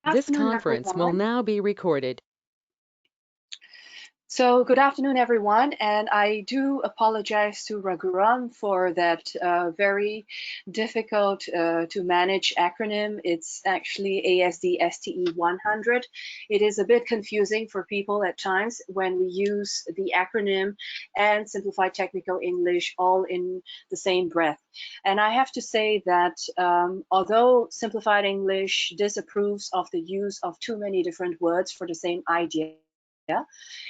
This Afternoon, conference will everyone. now be recorded. So, good afternoon, everyone, and I do apologize to Raghuram for that very difficult to manage acronym. It's actually ASD-STE 100. It is a bit confusing for people at times when we use the acronym and Simplified Technical English all in the same breath. And I have to say that although Simplified English disapproves of the use of too many different words for the same idea,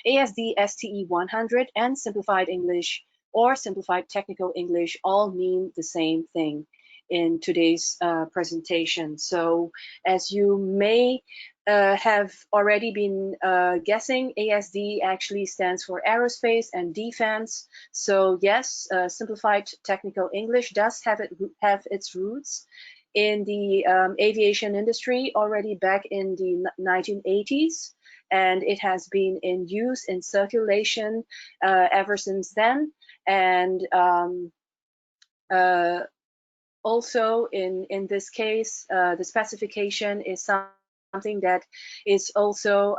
ASD-STE 100 and Simplified English or Simplified Technical English all mean the same thing in today's presentation. So as you may have already been guessing, ASD actually stands for Aerospace and Defense. So yes, Simplified Technical English does have its roots in the aviation industry already back in the 1980s. And it has been in use in circulation ever since then. And also in this case, the specification is something that is also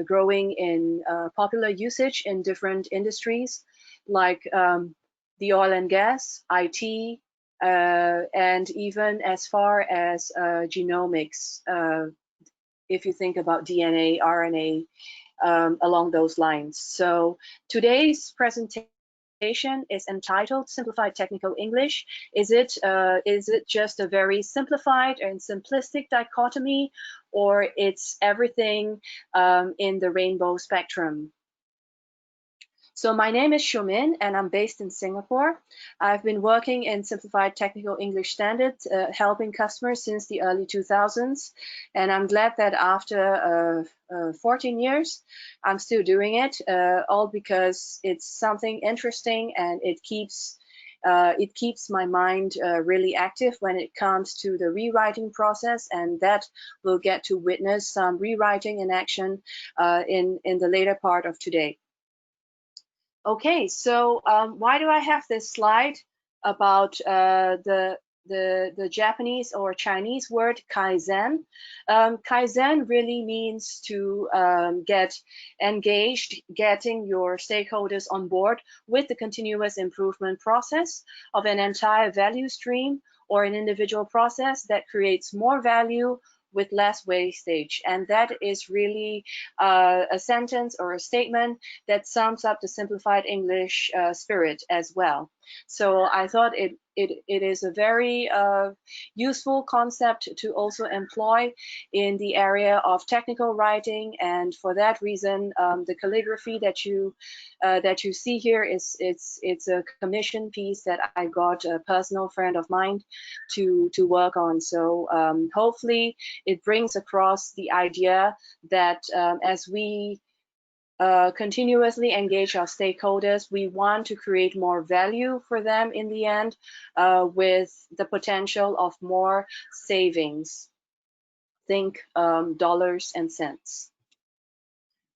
growing in popular usage in different industries, like the oil and gas, IT, and even as far as genomics, if you think about DNA, RNA, along those lines. So today's presentation is entitled Simplified Technical English. Is it just a very simplified and simplistic dichotomy, or it's everything in the rainbow spectrum? So my name is Shumin, and I'm based in Singapore. I've been working in Simplified Technical English Standards, helping customers since the early 2000s. And I'm glad that after 14 years, I'm still doing it, all because it's something interesting and it keeps my mind really active when it comes to the rewriting process, and that we'll get to witness some rewriting in action in the later part of today. Okay, so why do I have this slide about the Japanese or Chinese word Kaizen? Kaizen really means to get engaged, getting your stakeholders on board with the continuous improvement process of an entire value stream or an individual process that creates more value with less wastage. And that is really a sentence or a statement that sums up the Simplified English spirit as well. So I thought it is a very useful concept to also employ in the area of technical writing, and for that reason, the calligraphy that you see here it's a commission piece that I got a personal friend of mine to work on. So hopefully it brings across the idea that as we continuously engage our stakeholders, we want to create more value for them in the end, with the potential of more savings. Think dollars and cents.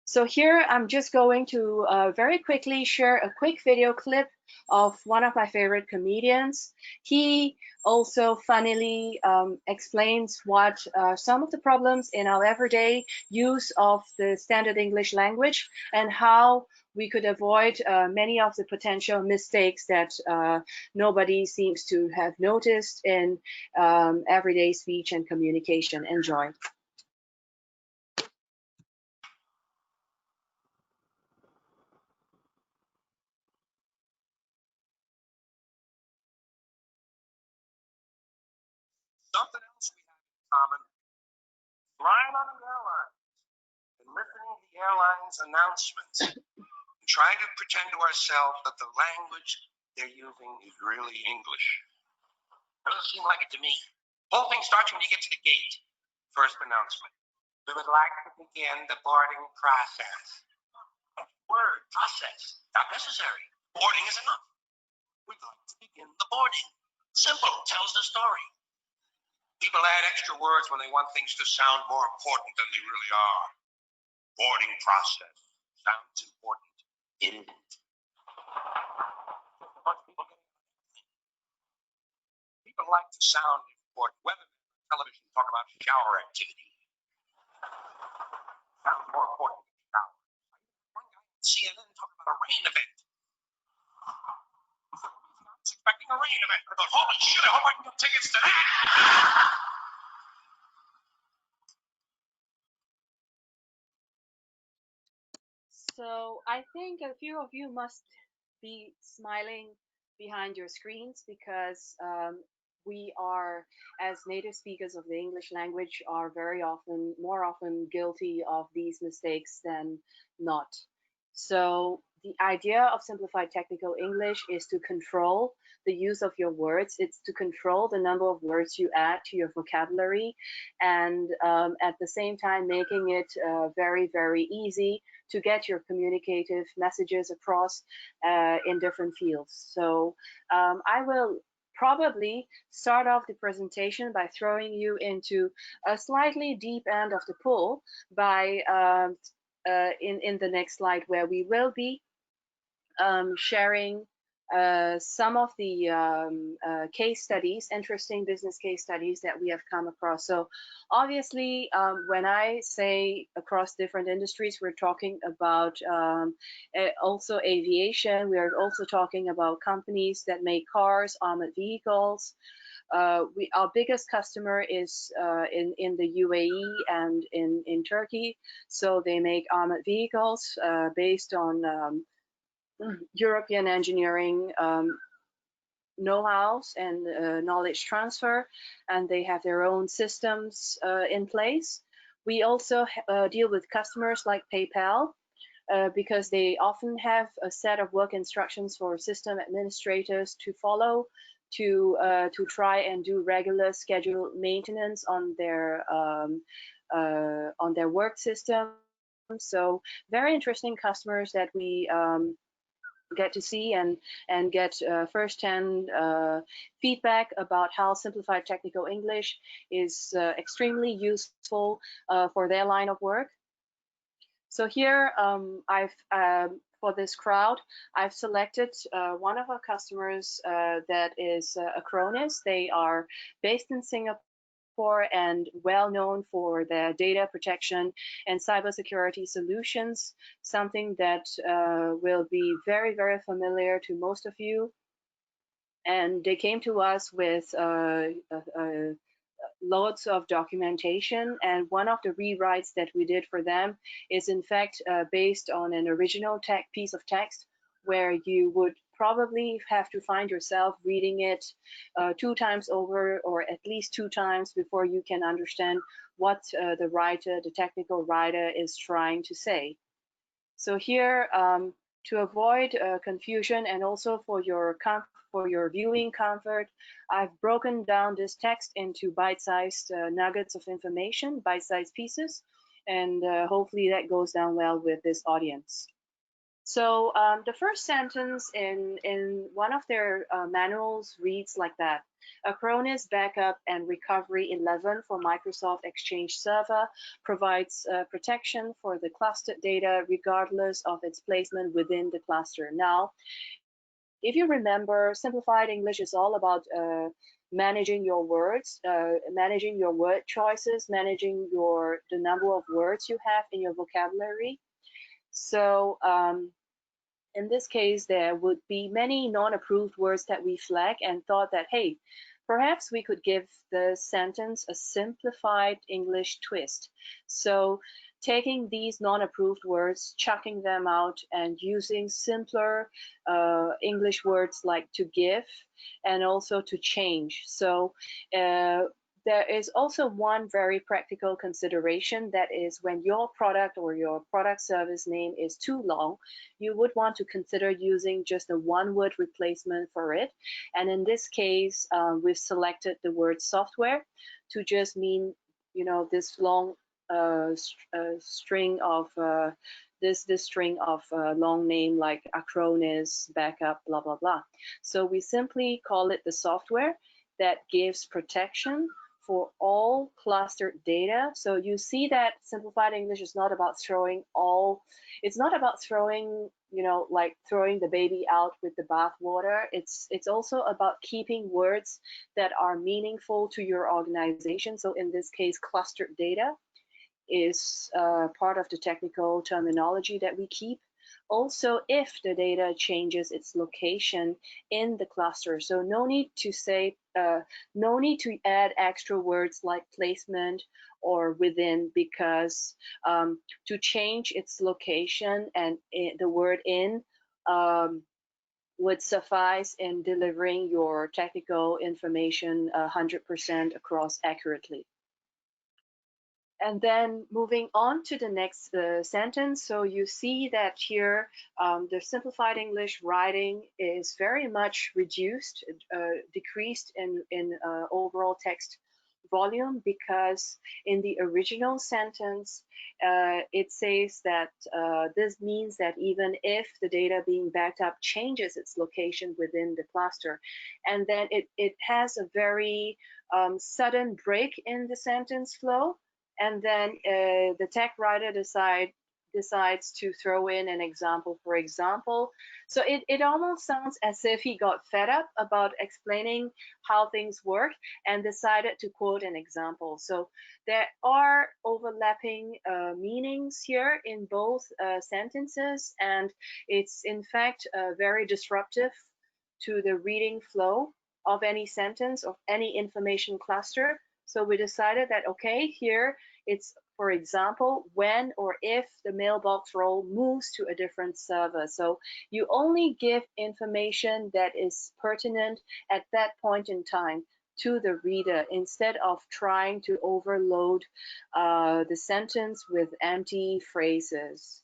So here I'm just going to very quickly share a quick video clip of one of my favorite comedians. He also funnily explains what some of the problems in our everyday use of the standard English language and how we could avoid many of the potential mistakes that nobody seems to have noticed in everyday speech and communication. Enjoy. Something else we have in common, flying on the airline and listening to the airline's announcements and trying to pretend to ourselves that the language they're using is really English. Doesn't seem like it to me. The whole thing starts when you get to the gate. First announcement. We would like to begin the boarding process. Word, process, not necessary. Boarding is enough. We'd like to begin the boarding. Simple, tells the story. People add extra words when they want things to sound more important than they really are. Boarding process sounds important. It isn't. People like to sound important. Women on television talk about shower activity. more important than $50. One guy on CNN talking about a rain event. I was expecting a rain event. I thought, holy shit, I hope I can get tickets to that. So I think a few of you must be smiling behind your screens because we are, as native speakers of the English language, are very often, more often guilty of these mistakes than not. So the idea of simplified technical English is to control the use of your words. It's to control the number of words you add to your vocabulary, and at the same time making it very, very easy to get your communicative messages across in different fields. So I will probably start off the presentation by throwing you into a slightly deep end of the pool by in the next slide, where we will be sharing some of the case studies, interesting business case studies that we have come across. So obviously, when I say across different industries, we're talking about also aviation. We are also talking about companies that make cars, armored vehicles. Our biggest customer is in the UAE and in Turkey. So they make armored vehicles based on European engineering know-hows and knowledge transfer, and they have their own systems in place. We also deal with customers like PayPal because they often have a set of work instructions for system administrators to follow to try and do regular scheduled maintenance on their work system. So very interesting customers that we get to see and get first-hand feedback about how simplified technical English is extremely useful for their line of work. So here I've for this crowd, I've selected one of our customers that is Acronis. They are based in Singapore and well known for their data protection and cybersecurity solutions, something that will be very, very familiar to most of you. And they came to us with loads of documentation, and one of the rewrites that we did for them is in fact based on an original piece of text where you would probably have to find yourself reading it 2 times over, or at least 2 times, before you can understand what the technical writer is trying to say. So here, to avoid confusion and also for your viewing comfort, I've broken down this text into bite-sized nuggets of information, bite-sized pieces, and hopefully that goes down well with this audience. So the first sentence in one of their manuals reads like that: Acronis Backup and Recovery 11 for Microsoft Exchange Server provides protection for the clustered data regardless of its placement within the cluster. Now, if you remember, Simplified English is all about managing your words, managing your word choices, managing the number of words you have in your vocabulary. So in this case, there would be many non-approved words that we flag and thought that, hey, perhaps we could give the sentence a simplified English twist. So taking these non-approved words, chucking them out, and using simpler English words like to give and also to change. So there is also one very practical consideration, that is when your product or your product service name is too long, you would want to consider using just a one-word replacement for it. And in this case, we've selected the word software to just mean, you know, this long string of this string of long name like Acronis, backup, blah, blah, blah. So we simply call it the software that gives protection for all clustered data. So you see that Simplified English is not about throwing it's not about throwing, you know, like throwing the baby out with the bathwater. It's also about keeping words that are meaningful to your organization. So in this case, clustered data. is part of the technical terminology that we keep. Also, if the data changes its location in the cluster. So no need to say, no need to add extra words like placement or within, because to change its location and the word in would suffice in delivering your technical information 100% across accurately. And then moving on to the next sentence. So you see that here the simplified English writing is very much reduced, decreased in overall text volume, because in the original sentence it says that this means that even if the data being backed up changes its location within the cluster, and then it has a very sudden break in the sentence flow. And then the tech writer decides to throw in an example, for example. So it almost sounds as if he got fed up about explaining how things work and decided to quote an example. So there are overlapping meanings here in both sentences, and it's in fact very disruptive to the reading flow of any sentence, of any information cluster. So we decided that, okay, here it's, for example, when or if the mailbox role moves to a different server. So you only give information that is pertinent at that point in time to the reader, instead of trying to overload the sentence with empty phrases.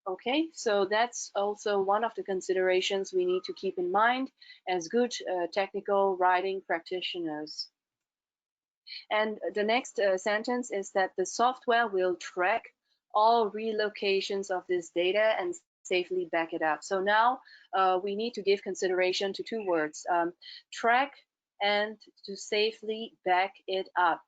Okay, so that's also one of the considerations we need to keep in mind as good technical writing practitioners. And the next sentence is that the software will track all relocations of this data and safely back it up. So now we need to give consideration to two words, track and to safely back it up.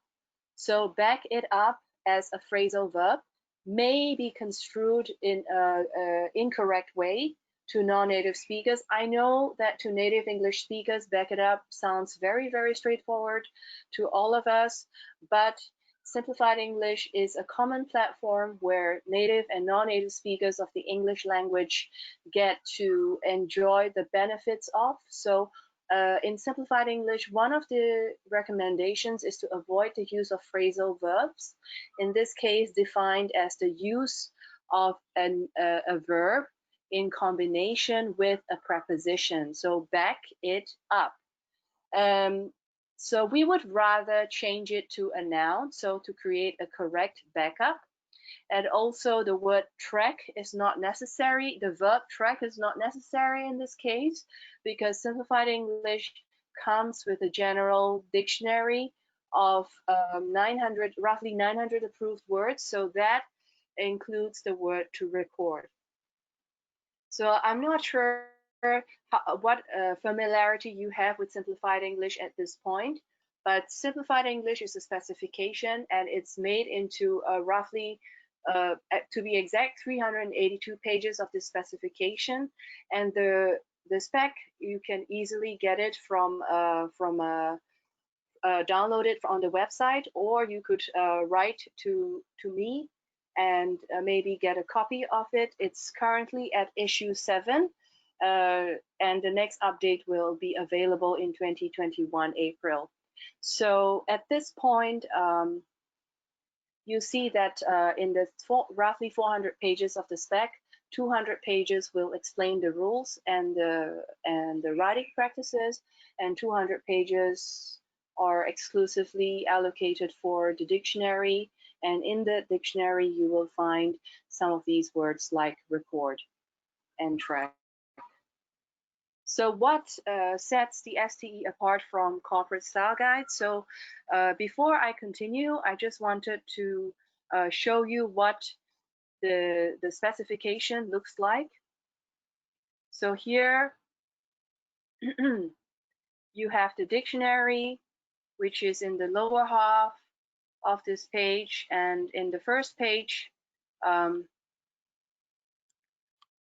So back it up as a phrasal verb may be construed in an incorrect way to non-native speakers. I know that to native English speakers, back it up sounds very, very straightforward to all of us, but Simplified English is a common platform where native and non-native speakers of the English language get to enjoy the benefits of. So in Simplified English, one of the recommendations is to avoid the use of phrasal verbs, in this case defined as the use of a verb in combination with a preposition. So back it up. So we would rather change it to a noun, so to create a correct backup. And also the word track is not necessary. The verb track is not necessary in this case, because Simplified English comes with a general dictionary of roughly 900 approved words. So that includes the word to record. So I'm not sure what familiarity you have with Simplified English at this point, but Simplified English is a specification, and it's made into a roughly, to be exact, 382 pages of this specification. And the spec, you can easily get it from download it on the website, or you could write to me and maybe get a copy of it. It's currently at issue 7, and the next update will be available in 2021 April. So at this point, you see that in the roughly 400 pages of the spec, 200 pages will explain the rules and the writing practices, and 200 pages are exclusively allocated for the dictionary. And in the dictionary, you will find some of these words like record and track. So what sets the STE apart from corporate style guides? So before I continue, I just wanted to show you what the specification looks like. So here you have the dictionary, which is in the lower half of this page, and in the first page,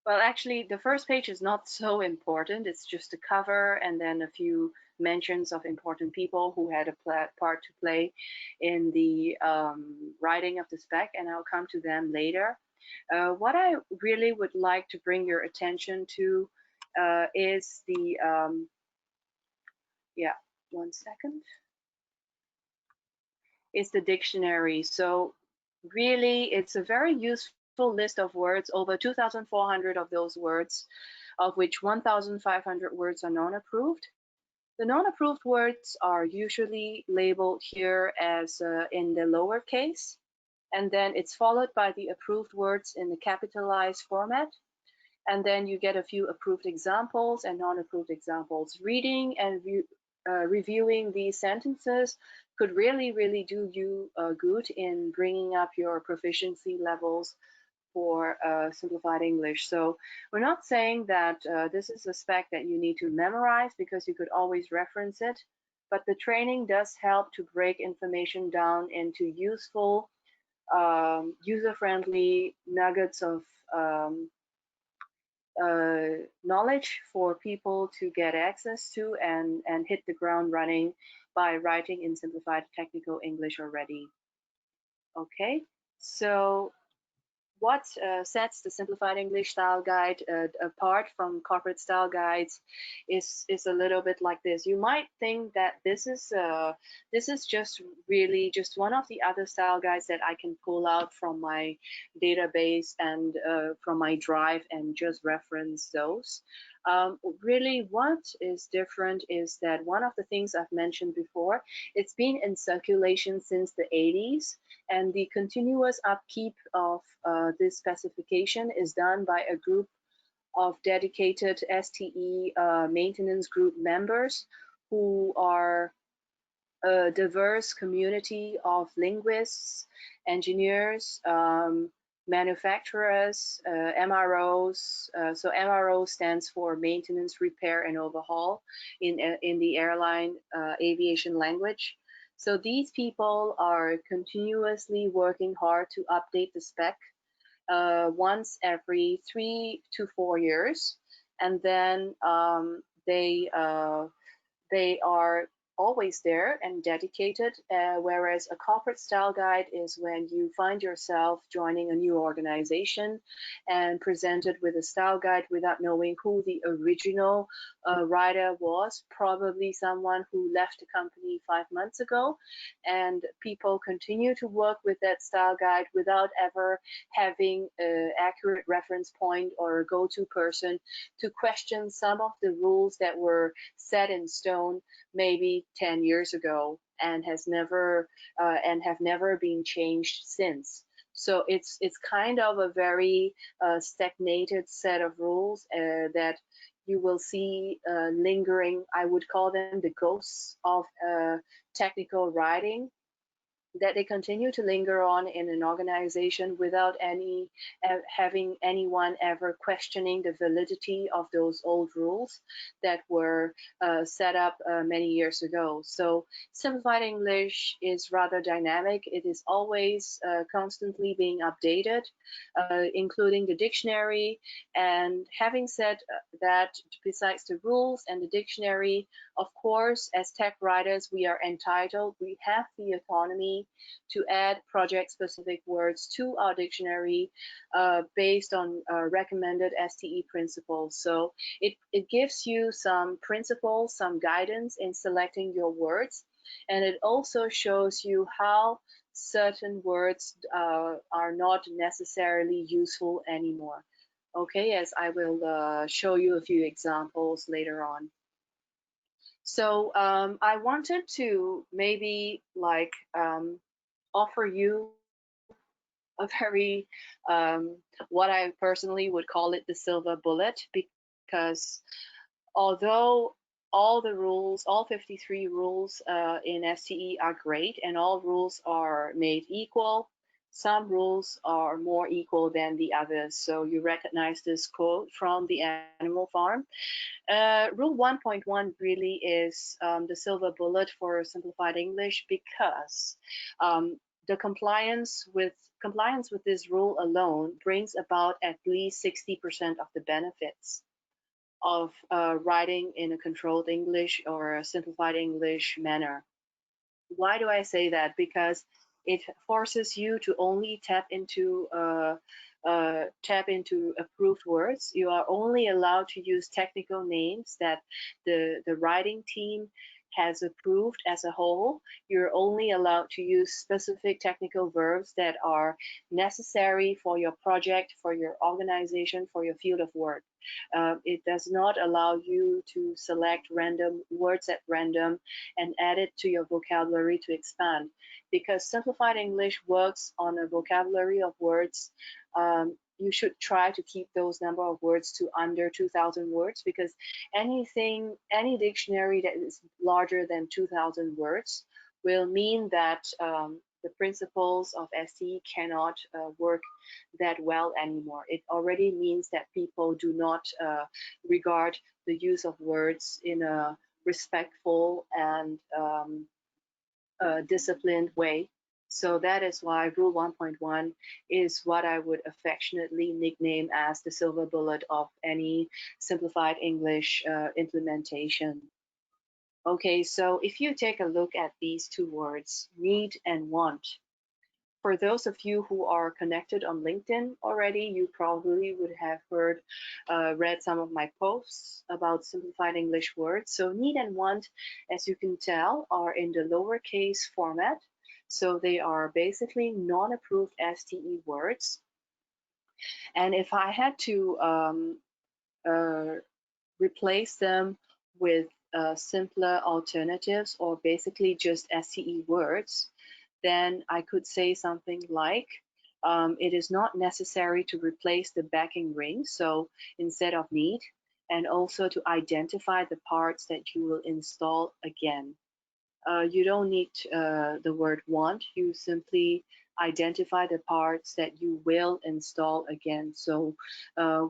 well, actually, the first page is not so important. It's just a cover and then a few mentions of important people who had a part to play in the writing of the spec, and I'll come to them later. What I really would like to bring your attention to is the, yeah, 1 second, is the dictionary. So really, it's a very useful list of words, over 2,400 of those words, of which 1,500 words are non-approved. The non-approved words are usually labeled here as in the lowercase, and then it's followed by the approved words in the capitalized format. And then you get a few approved examples and non-approved examples. Reading and reviewing these sentences could really, really do you good in bringing up your proficiency levels for Simplified English. So we're not saying that this is a spec that you need to memorize, because you could always reference it, but the training does help to break information down into useful, user-friendly nuggets of knowledge for people to get access to and hit the ground running by writing in Simplified Technical English already. Okay, so what sets the Simplified English Style Guide apart from corporate style guides is a little bit like this. You might think that this is just really just one of the other style guides that I can pull out from my database and from my drive and just reference those. Really, what is different is that one of the things I've mentioned before, it's been in circulation since the 80s, and the continuous upkeep of this specification is done by a group of dedicated STE maintenance group members who are a diverse community of linguists, engineers, manufacturers, MROs. So MRO stands for maintenance, repair, and overhaul in the airline aviation language. So these people are continuously working hard to update the spec once every 3 to 4 years, and then they are always there and dedicated, whereas a corporate style guide is when you find yourself joining a new organization and presented with a style guide without knowing who the original writer was, probably someone who left the company 5 months ago, and people continue to work with that style guide without ever having an accurate reference point or a go-to person to question some of the rules that were set in stone maybe 10 years ago and have never been changed since. So it's kind of a very stagnated set of rules that you will see lingering. I would call them the ghosts of technical writing, that they continue to linger on in an organization without having anyone ever questioning the validity of those old rules that were set up many years ago. So Simplified English is rather dynamic. It is always constantly being updated, including the dictionary. And having said that, besides the rules and the dictionary, of course, as tech writers, we are entitled, we have the autonomy to add project-specific words to our dictionary based on recommended STE principles. So it gives you some principles, some guidance in selecting your words, and it also shows you how certain words are not necessarily useful anymore. Okay, as I will show you a few examples later on. So I wanted to maybe like offer you a very, what I personally would call it the silver bullet, because although all the rules, all 53 rules in STE are great and all rules are made equal, some rules are more equal than the others. So you recognize this quote from the Animal Farm. Rule 1.1 really is the silver bullet for Simplified English, because the compliance with this rule alone brings about at least 60% of the benefits of writing in a controlled English or a Simplified English manner. Why do I say that? Because It forces you to only tap into approved words. You are only allowed to use technical names that the writing team has approved as a whole. You're only allowed to use specific technical verbs that are necessary for your project, for your organization, for your field of work. It does not allow you to select random words at random and add it to your vocabulary to expand, because simplified English works on a vocabulary of words. You should try to keep those number of words to under 2,000 words, because any dictionary that is larger than 2,000 words will mean that the principles of STE cannot work that well anymore. It already means that people do not regard the use of words in a respectful and disciplined way. So that is why Rule 1.1 is what I would affectionately nickname as the silver bullet of any simplified English implementation. Okay, so if you take a look at these two words, need and want. For those of you who are connected on LinkedIn already, you probably would have read some of my posts about simplified English words. So need and want, as you can tell, are in the lowercase format. So they are basically non-approved STE words. And if I had to replace them with simpler alternatives, or basically just STE words, then I could say something like, it is not necessary to replace the backing ring, so instead of need, and also to identify the parts that you will install again. You don't need the word want, you simply identify the parts that you will install again. So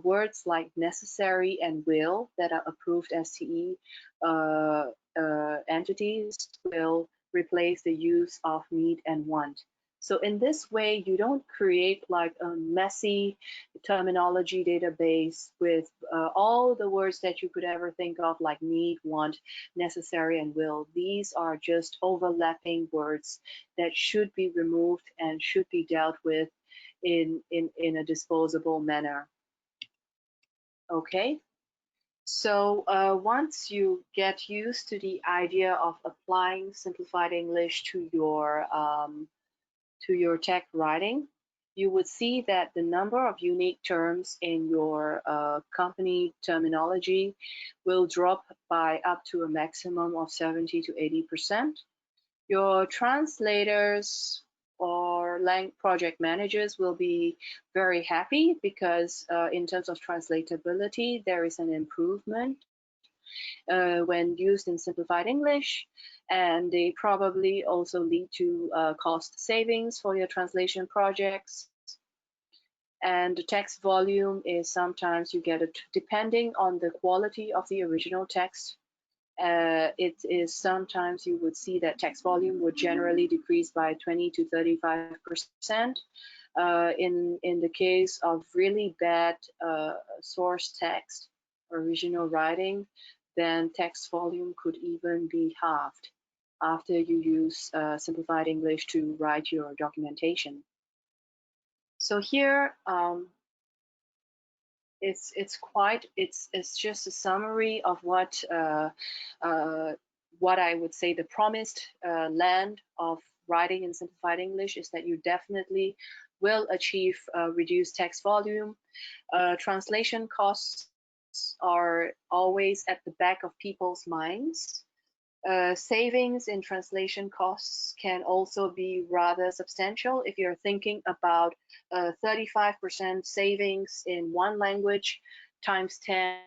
words like necessary and will that are approved STE entities will replace the use of need and want. So in this way, you don't create like a messy terminology database with all the words that you could ever think of, like need, want, necessary, and will. These are just overlapping words that should be removed and should be dealt with in a disposable manner. Okay. So once you get used to the idea of applying simplified English to your tech writing, you would see that the number of unique terms in your company terminology will drop by up to a maximum of 70 to 80%. Your translators or project managers will be very happy, because in terms of translatability, there is an improvement when used in simplified English, and they probably also lead to cost savings for your translation projects. And the text volume is sometimes you get it depending on the quality of the original text. It is sometimes you would see that text volume would generally decrease by 20 to 35%. In the case of really bad source text, original writing, then text volume could even be halved after you use simplified English to write your documentation. So here it's just a summary of what I would say the promised land of writing in simplified English is, that you definitely will achieve reduced text volume. Translation costs are always at the back of people's minds. Savings in translation costs can also be rather substantial. If you're thinking about 35% savings in one language times 10,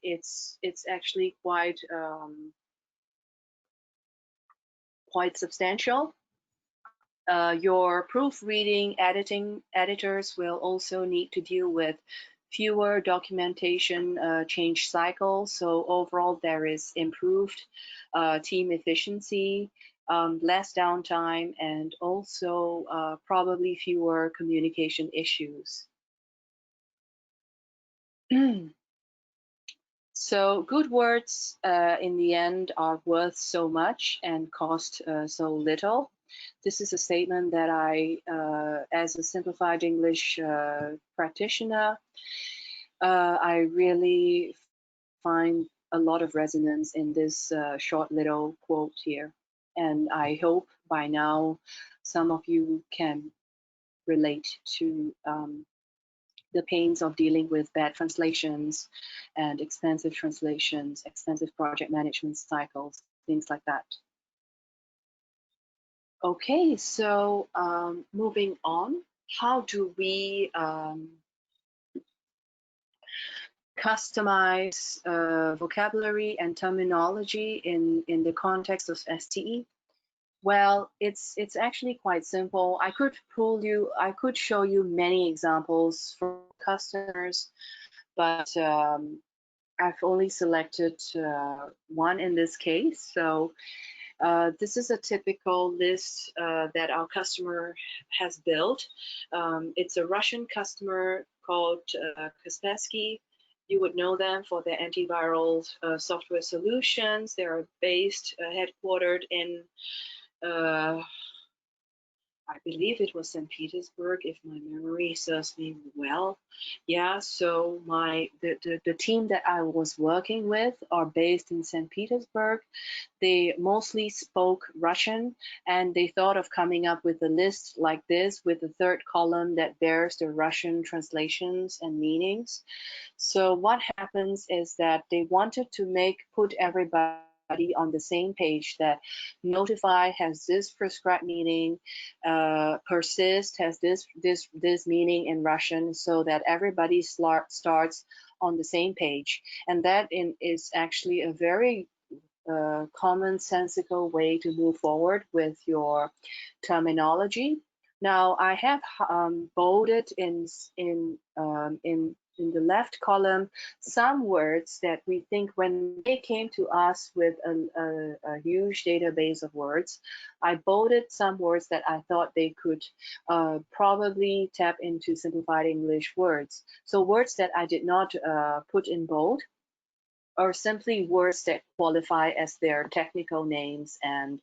it's actually quite substantial. Your proofreading editors will also need to deal with fewer documentation change cycles. So overall, there is improved team efficiency, less downtime, and also probably fewer communication issues. So good words in the end are worth so much and cost so little. This is a statement that I, as a Simplified English practitioner, I really find a lot of resonance in this short little quote here. And I hope by now some of you can relate to the pains of dealing with bad translations and expensive translations, expensive project management cycles, things like that. Okay, so moving on, how do we customize vocabulary and terminology in the context of STE? Well, it's actually quite simple. I could show you many examples for customers, but I've only selected one in this case. So this is a typical list that our customer has built. It's a Russian customer called Kaspersky. You would know them for their antiviral software solutions. They are based, headquartered in I believe it was St. Petersburg, if my memory serves me well. Yeah, so the team that I was working with are based in St. Petersburg. They mostly spoke Russian, and they thought of coming up with a list like this with a third column that bears the Russian translations and meanings. So what happens is that they wanted to put everybody on the same page, that notify has this prescribed meaning, persist has this meaning in Russian, so that everybody starts on the same page. And that is actually a very commonsensical way to move forward with your terminology. Now I have bolded in the left column some words that we think, when they came to us with a huge database of words, I bolded some words that I thought they could probably tap into Simplified English words. So words that I did not put in bold are simply words that qualify as their technical names and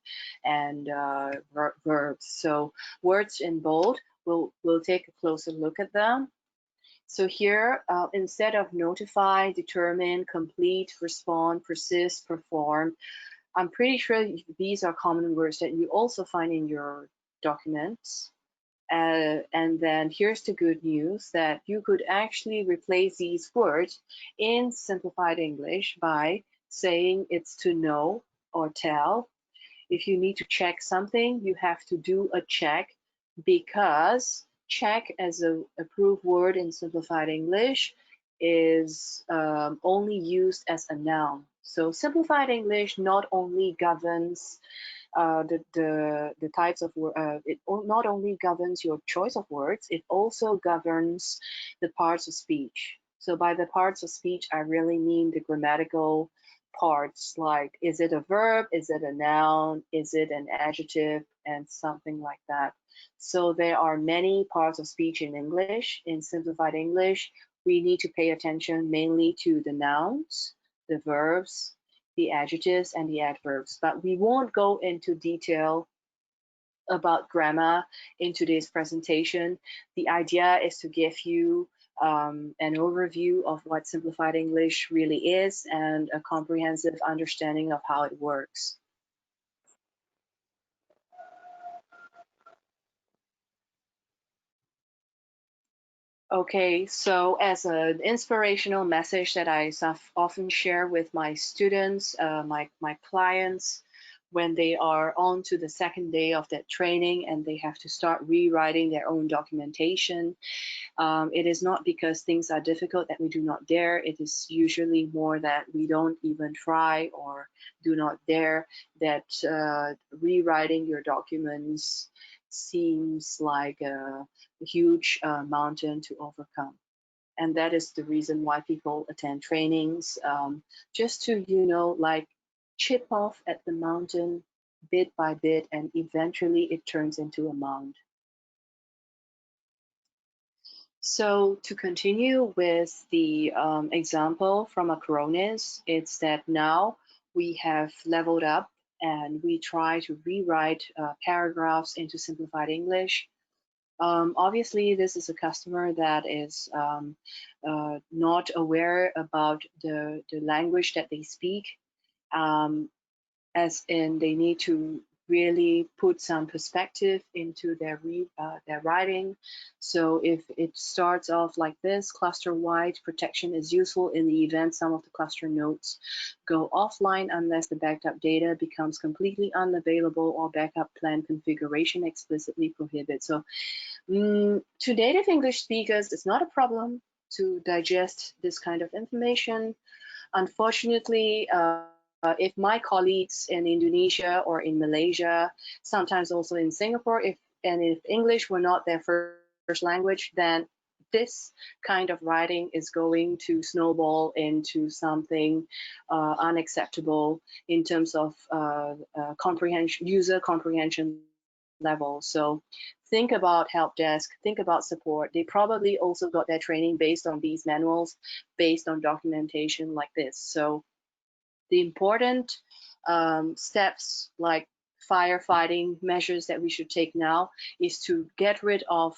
verbs. So words in bold, we'll take a closer look at them. So here, instead of notify, determine, complete, respond, persist, perform, I'm pretty sure these are common words that you also find in your documents. And then here's the good news, that you could actually replace these words in Simplified English by saying it's to know or tell. If you need to check something, you have to do a check, because check as a approved word in Simplified English is only used as a noun. So Simplified English not only governs the types of it not only governs your choice of words, it also governs the parts of speech. So by the parts of speech, I really mean the grammatical parts, like is it a verb, is it a noun, is it an adjective, and something like that. So there are many parts of speech in English. In Simplified English, we need to pay attention mainly to the nouns, the verbs, the adjectives, and the adverbs, but we won't go into detail about grammar in today's presentation. The idea is to give you an overview of what Simplified English really is and a comprehensive understanding of how it works. Okay, so as an inspirational message that I often share with my students, my clients, when they are on to the second day of that training and they have to start rewriting their own documentation, it is not because things are difficult that we do not dare. It is usually more that we don't even try or do not dare, that rewriting your documents seems like a huge mountain to overcome. And that is the reason why people attend trainings, just to, like chip off at the mountain bit by bit, and eventually it turns into a mound. So to continue with the example from Acronis, it's that now we have leveled up and we try to rewrite paragraphs into simplified English. Obviously, this is a customer that is not aware about the language that they speak, as in they need to really put some perspective into their writing. So if it starts off like this, cluster-wide protection is useful in the event some of the cluster nodes go offline unless the backed up data becomes completely unavailable or backup plan configuration explicitly prohibits. So to native English speakers, it's not a problem to digest this kind of information. Unfortunately, if my colleagues in Indonesia or in Malaysia, sometimes also in Singapore, if English were not their first language, then this kind of writing is going to snowball into something unacceptable in terms of user comprehension level. So think about help desk, think about support. They probably also got their training based on these manuals, based on documentation like this. So the important steps like firefighting measures that we should take now is to get rid of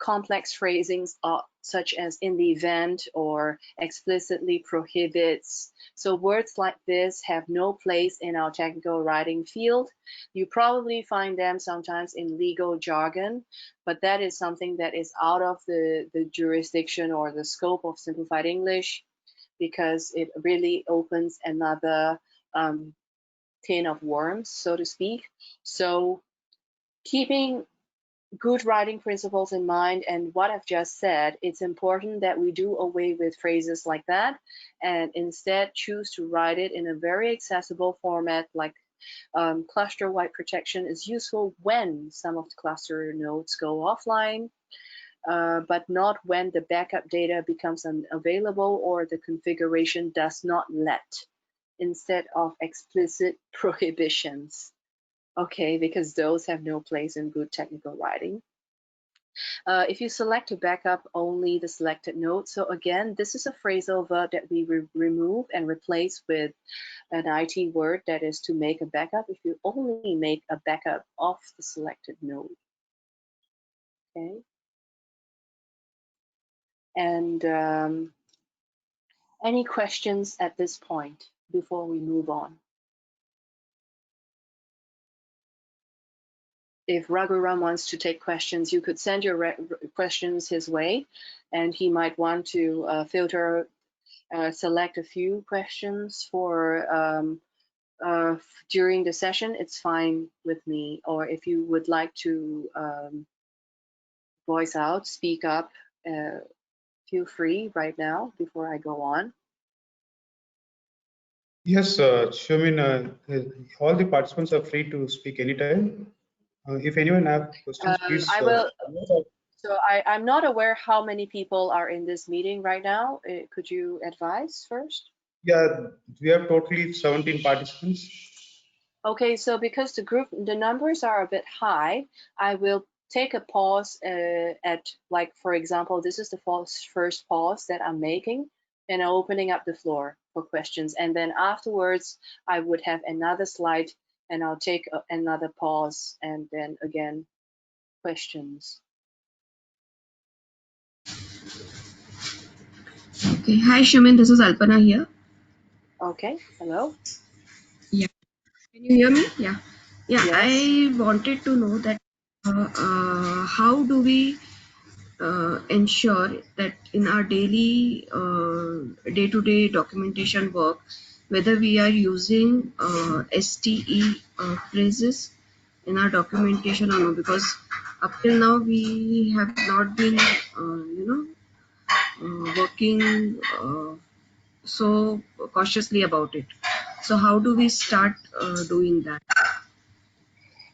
complex phrasings such as in the event or explicitly prohibits. So words like this have no place in our technical writing field. You probably find them sometimes in legal jargon, but that is something that is out of the jurisdiction or the scope of simplified English, because it really opens another tin of worms, so to speak. So keeping good writing principles in mind and what I've just said, it's important that we do away with phrases like that and instead choose to write it in a very accessible format, like cluster-wide protection is useful when some of the cluster nodes go offline, but not when the backup data becomes unavailable or the configuration does not let, instead of explicit prohibitions. Okay, because those have no place in good technical writing. If you select to backup only the selected node, so again, this is a phrasal verb that we remove and replace with an IT word that is to make a backup if you only make a backup of the selected node. Okay. And any questions at this point before we move on? If Raghuram wants to take questions, you could send your questions his way, and he might want to filter, select a few questions for during the session. It's fine with me. Or if you would like to voice out, speak up, feel free right now before I go on. Yes, Shumin, all the participants are free to speak anytime. If anyone have questions, please. I will. So I'm not aware how many people are in this meeting right now. Could you advise first? Yeah, we have totally 17 participants. Okay, so because the numbers are a bit high, I will take a pause at, like, for example, this is the first pause that I'm making, and I'm opening up the floor for questions. And then afterwards, I would have another slide, and I'll take another pause, and then again, questions. Okay. Hi, Shumin. This is Alpana here. Okay. Hello. Yeah. Can you hear me? Yeah. Yeah. Yes. I wanted to know that how do we ensure that in our daily day-to-day documentation work, whether we are using STE phrases in our documentation or no, because up till now we have not been, working so cautiously about it. So how do we start doing that?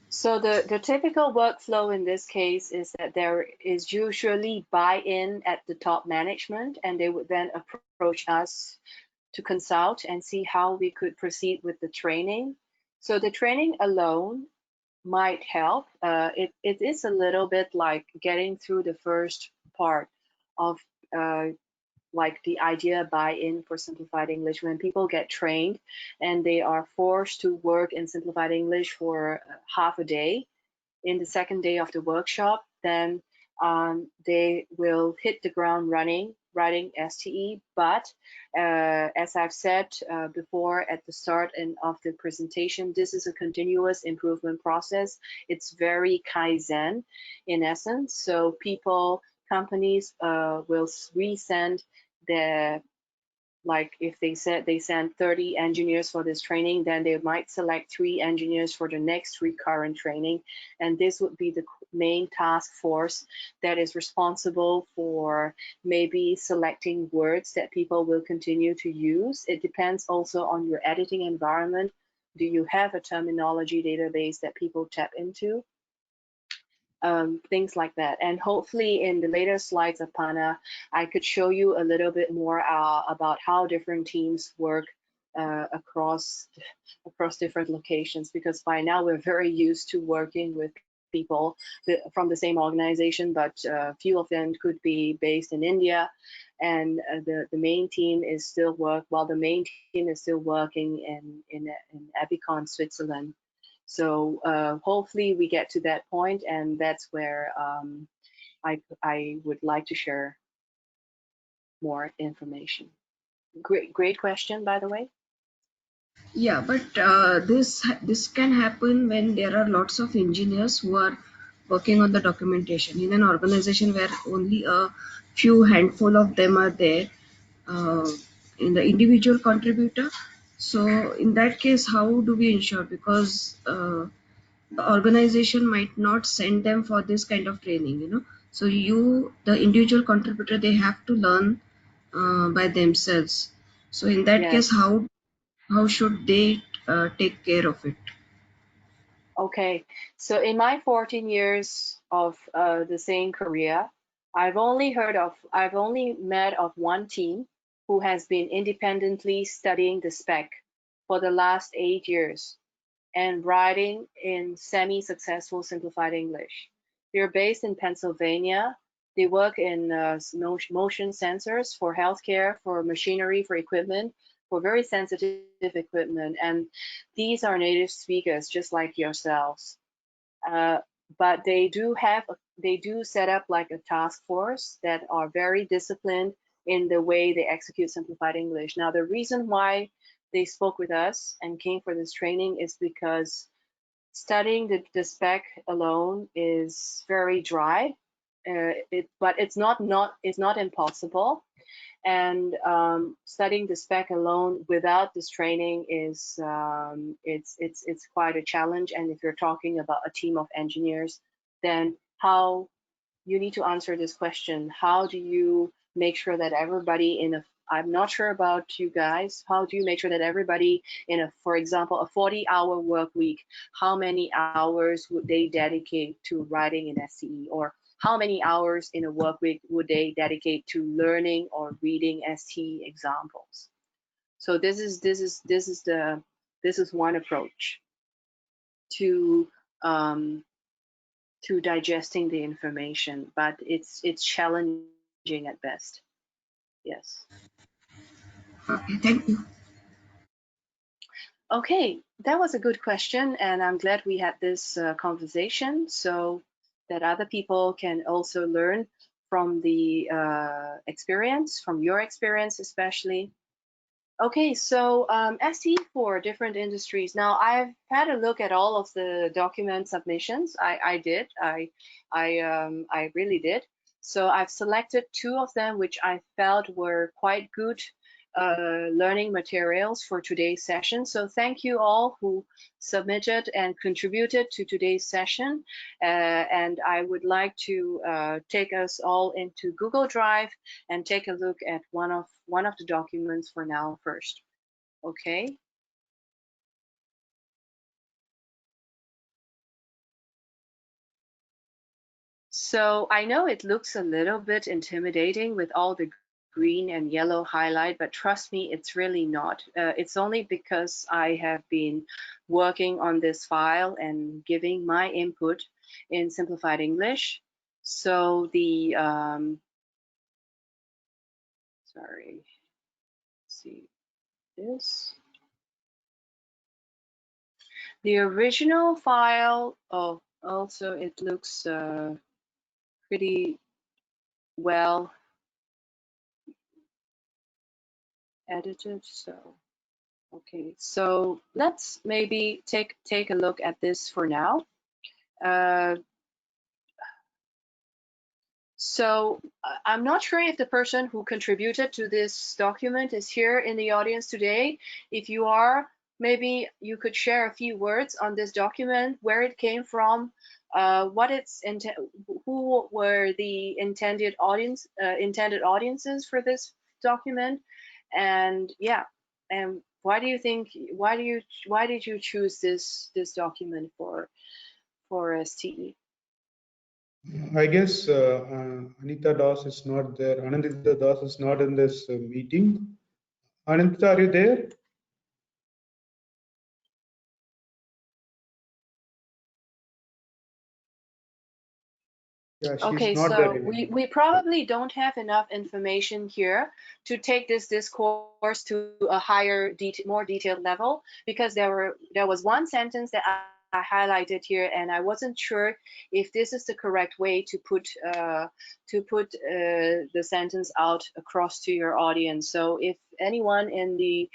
So the typical workflow in this case is that there is usually buy-in at the top management, and they would then approach us to consult and see how we could proceed with the training. So the training alone might help. It is a little bit like getting through the first part of like the idea buy-in for Simplified English. When people get trained and they are forced to work in Simplified English for half a day, in the second day of the workshop, then they will hit the ground running, writing STE. But as I've said before at the start of the presentation, this is a continuous improvement process. It's very Kaizen in essence. So companies will resend the, like if they said they send 30 engineers for this training, then they might select 3 engineers for the next recurrent training. And this would be the main task force that is responsible for maybe selecting words that people will continue to use. It depends also on your editing environment. Do you have a terminology database that people tap into? Things like that. And hopefully in the later slides of Pana, I could show you a little bit more about how different teams work across different locations, because by now we're very used to working with people from the same organization, but a few of them could be based in India, and the main team is still working in Epicon, Switzerland. So hopefully we get to that point, and that's where I would like to share more information. Great question, by the way. Yeah, but this can happen when there are lots of engineers who are working on the documentation in an organization where only a few handful of them are there in the individual contributor. So in that case, how do we ensure? Because the organization might not send them for this kind of training, So the individual contributor, they have to learn by themselves. So in that case, Yes. how should they take care of it? Okay, so in my 14 years of the same career, I've only met of one team who has been independently studying the spec for the last 8 years and writing in semi-successful Simplified English. They're based in Pennsylvania. They work in motion sensors for healthcare, for machinery, for equipment, for very sensitive equipment. And these are native speakers, just like yourselves. But they do set up like a task force that are very disciplined in the way they execute Simplified English. Now, the reason why they spoke with us and came for this training is because studying the spec alone is very dry, but it's not impossible. And studying the spec alone without this training is it's quite a challenge. And if you're talking about a team of engineers, then how you need to answer this question: how do you make sure that everybody I'm not sure about you guys, how do you make sure that everybody for example, a 40-hour work week, how many hours would they dedicate to writing in STE, or how many hours in a work week would they dedicate to learning or reading STE examples? So this is one approach to digesting the information, but it's challenging at best. Yes. Okay, thank you. Okay, that was a good question, and I'm glad we had this conversation so that other people can also learn from the experience, from your experience especially. Okay, so STE for different industries. Now, I've had a look at all of the document submissions. I really did. So I've selected 2 of them, which I felt were quite good learning materials for today's session. So thank you all who submitted and contributed to today's session. And I would like to take us all into Google Drive and take a look at one of the documents for now first. Okay. So I know it looks a little bit intimidating with all the green and yellow highlight, but trust me, it's really not. It's only because I have been working on this file and giving my input in Simplified English. So Sorry. See this. The original file, oh, also it looks pretty well edited. So, okay, so let's maybe take a look at this for now. So I'm not sure if the person who contributed to this document is here in the audience today. If you are, maybe you could share a few words on this document, where it came from, who were the intended audiences for this document, and yeah, and why did you choose this document for STE? I guess Anita Das is not there. Anandita Das is not in this meeting. Anandita, are you there? Yeah, she's Okay, not so there. we probably don't have enough information here to take this discourse to a higher, more detailed level, because there was one sentence that I highlighted here, and I wasn't sure if this is the correct way to put the sentence out across to your audience. So if anyone in the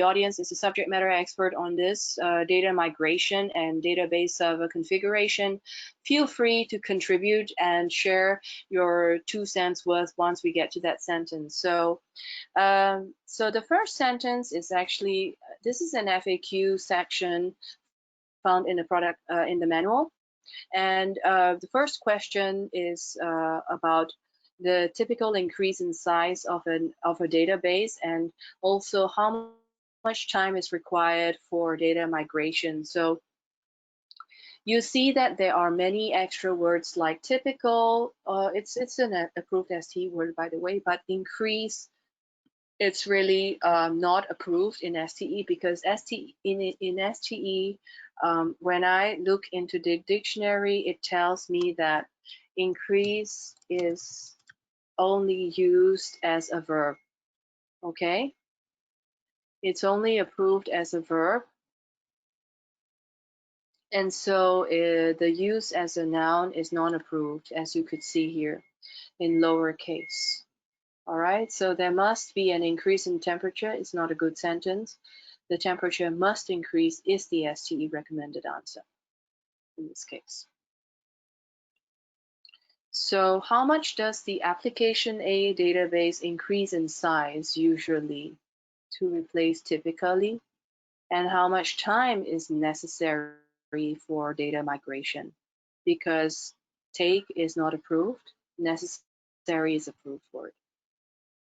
audience is a subject matter expert on this data migration and database server configuration, feel free to contribute and share your 2 cents worth once we get to that sentence. So so the first sentence is actually, this is an FAQ section found in the product in the manual, and the first question is about the typical increase in size of a database, and also how much time is required for data migration. So you see that there are many extra words like typical. It's an approved STE word, by the way, but increase, it's really not approved in STE, because in STE, when I look into the dictionary, it tells me that increase is only used as a verb. Okay, it's only approved as a verb, and so the use as a noun is non-approved, as you could see here in lowercase. All right, so there must be an increase in temperature. It's not a good sentence. The temperature must increase is the STE recommended answer in this case. So how much does the application A database increase in size usually to replace typically? And how much time is necessary for data migration? Because take is not approved, necessary is approved for it.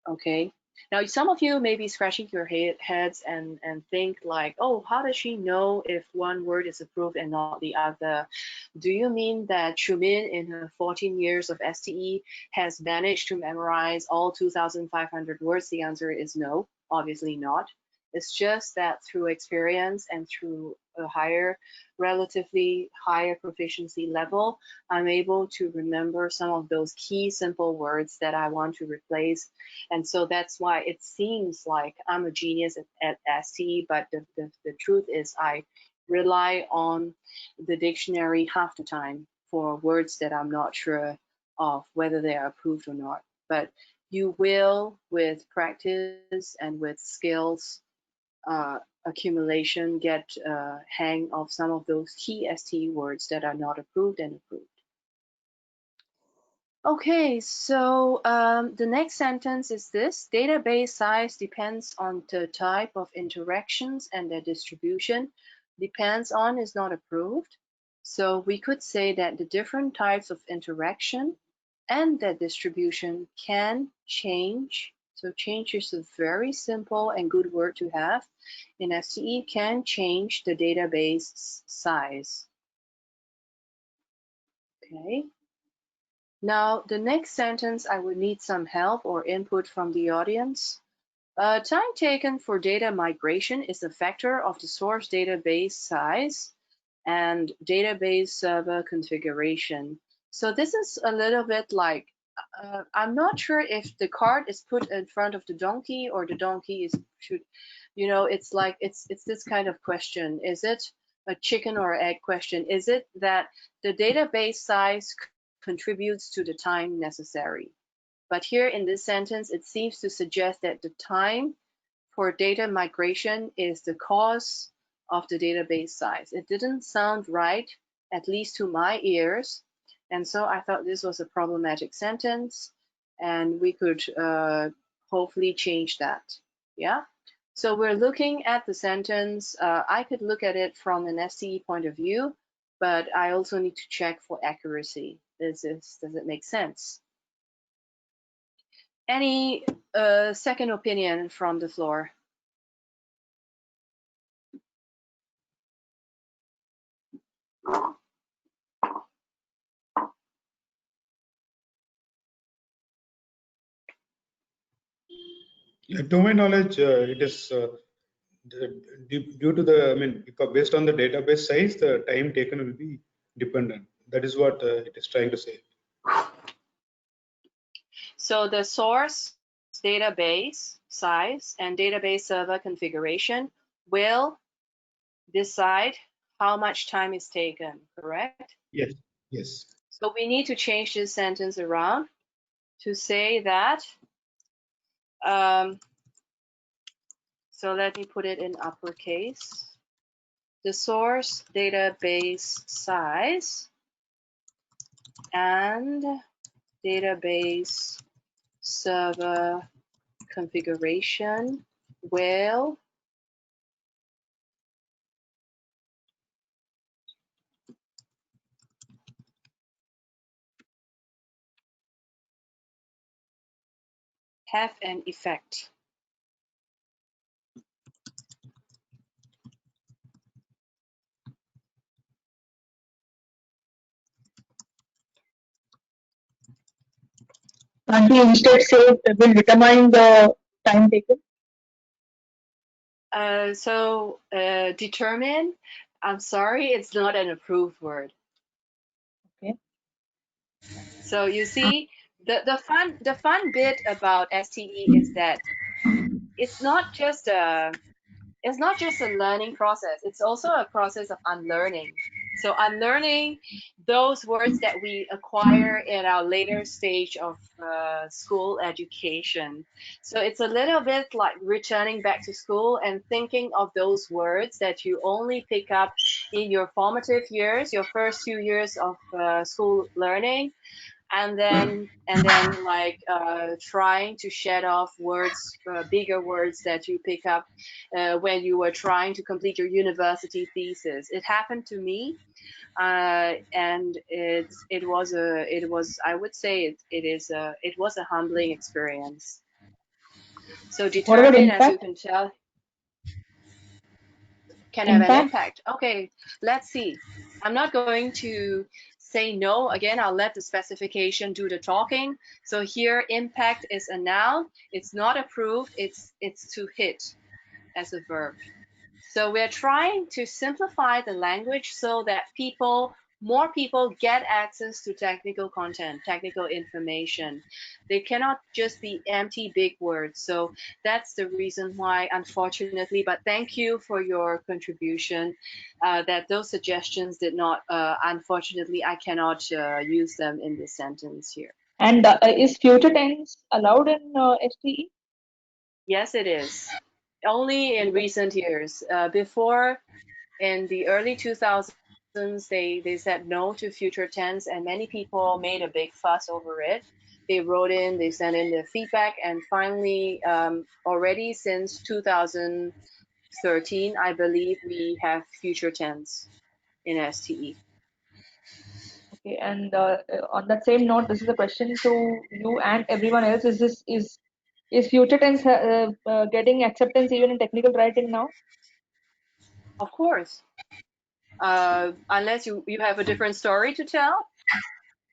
Okay, now some of you may be scratching your heads and think like, oh, how does she know if one word is approved and not the other? Do you mean that Shumin in her 14 years of STE has managed to memorize all 2,500 words? The answer is no, obviously not. It's just that through experience and through a relatively higher proficiency level, I'm able to remember some of those key simple words that I want to replace. And so that's why it seems like I'm a genius at STE, but the truth is I rely on the dictionary half the time for words that I'm not sure of whether they are approved or not. But you will, with practice and with skills accumulation, get hang of some of those key STE words that are not approved and approved. Okay, so the next sentence is this: database size depends on the type of interactions and their distribution. Depends on is not approved. So we could say that the different types of interaction and their distribution can change. So change is a very simple and good word to have in STE, can change the database size. Okay. Now, the next sentence, I would need some help or input from the audience. Time taken for data migration is a factor of the source database size and database server configuration. So this is a little bit like I'm not sure if the cart is put in front of the donkey or the donkey is should, it's like it's this kind of question. Is it a chicken or egg question? Is it that the database size contributes to the time necessary? But here in this sentence, it seems to suggest that the time for data migration is the cause of the database size. It didn't sound right, at least to my ears. And so I thought this was a problematic sentence, and we could hopefully change that. Yeah. So we're looking at the sentence. I could look at it from an STE point of view, but I also need to check for accuracy. Does it make sense? Any second opinion from the floor? Yeah, to my knowledge, it is due to the, I mean, because based on the database size, the time taken will be dependent. That is what it is trying to say. So the source database size and database server configuration will decide how much time is taken, correct? Yes, yes. So we need to change this sentence around to say that, so let me put it in uppercase. The source database size and database server configuration will have an effect. Can't you instead say it will determine the time taken? Determine, I'm sorry, it's not an approved word. Okay. So you see, the fun bit about STE is that it's not just a learning process. It's also a process of unlearning. So unlearning those words that we acquire in our later stage of school education. So it's a little bit like returning back to school and thinking of those words that you only pick up in your formative years, your first 2 years of school learning, and then like trying to shed off words, bigger words that you pick up when you were trying to complete your university thesis. It happened to me, and it was I would say it was a humbling experience. So What about determine, as you impact? can tell, can have an impact. Okay, let's see. I'm not going to say no. Again, I'll let the specification do the talking. So here, impact is a noun. It's not approved. It's to hit as a verb. So we're trying to simplify the language so that more people get access to technical content, technical information. They cannot just be empty big words. So that's the reason why, unfortunately, but thank you for your contribution, that those suggestions did not, unfortunately, I cannot use them in this sentence here. And is future tense allowed in STE? Yes, it is. Only in recent years. Before, in the early 2000s, they said no to future tense, and many people made a big fuss over it. They wrote in, they sent in their feedback, and finally, already since 2013, I believe we have future tense in STE. Okay, and on that same note, this is a question to you and everyone else. Is future tense getting acceptance even in technical writing now? Of course. Unless you have a different story to tell.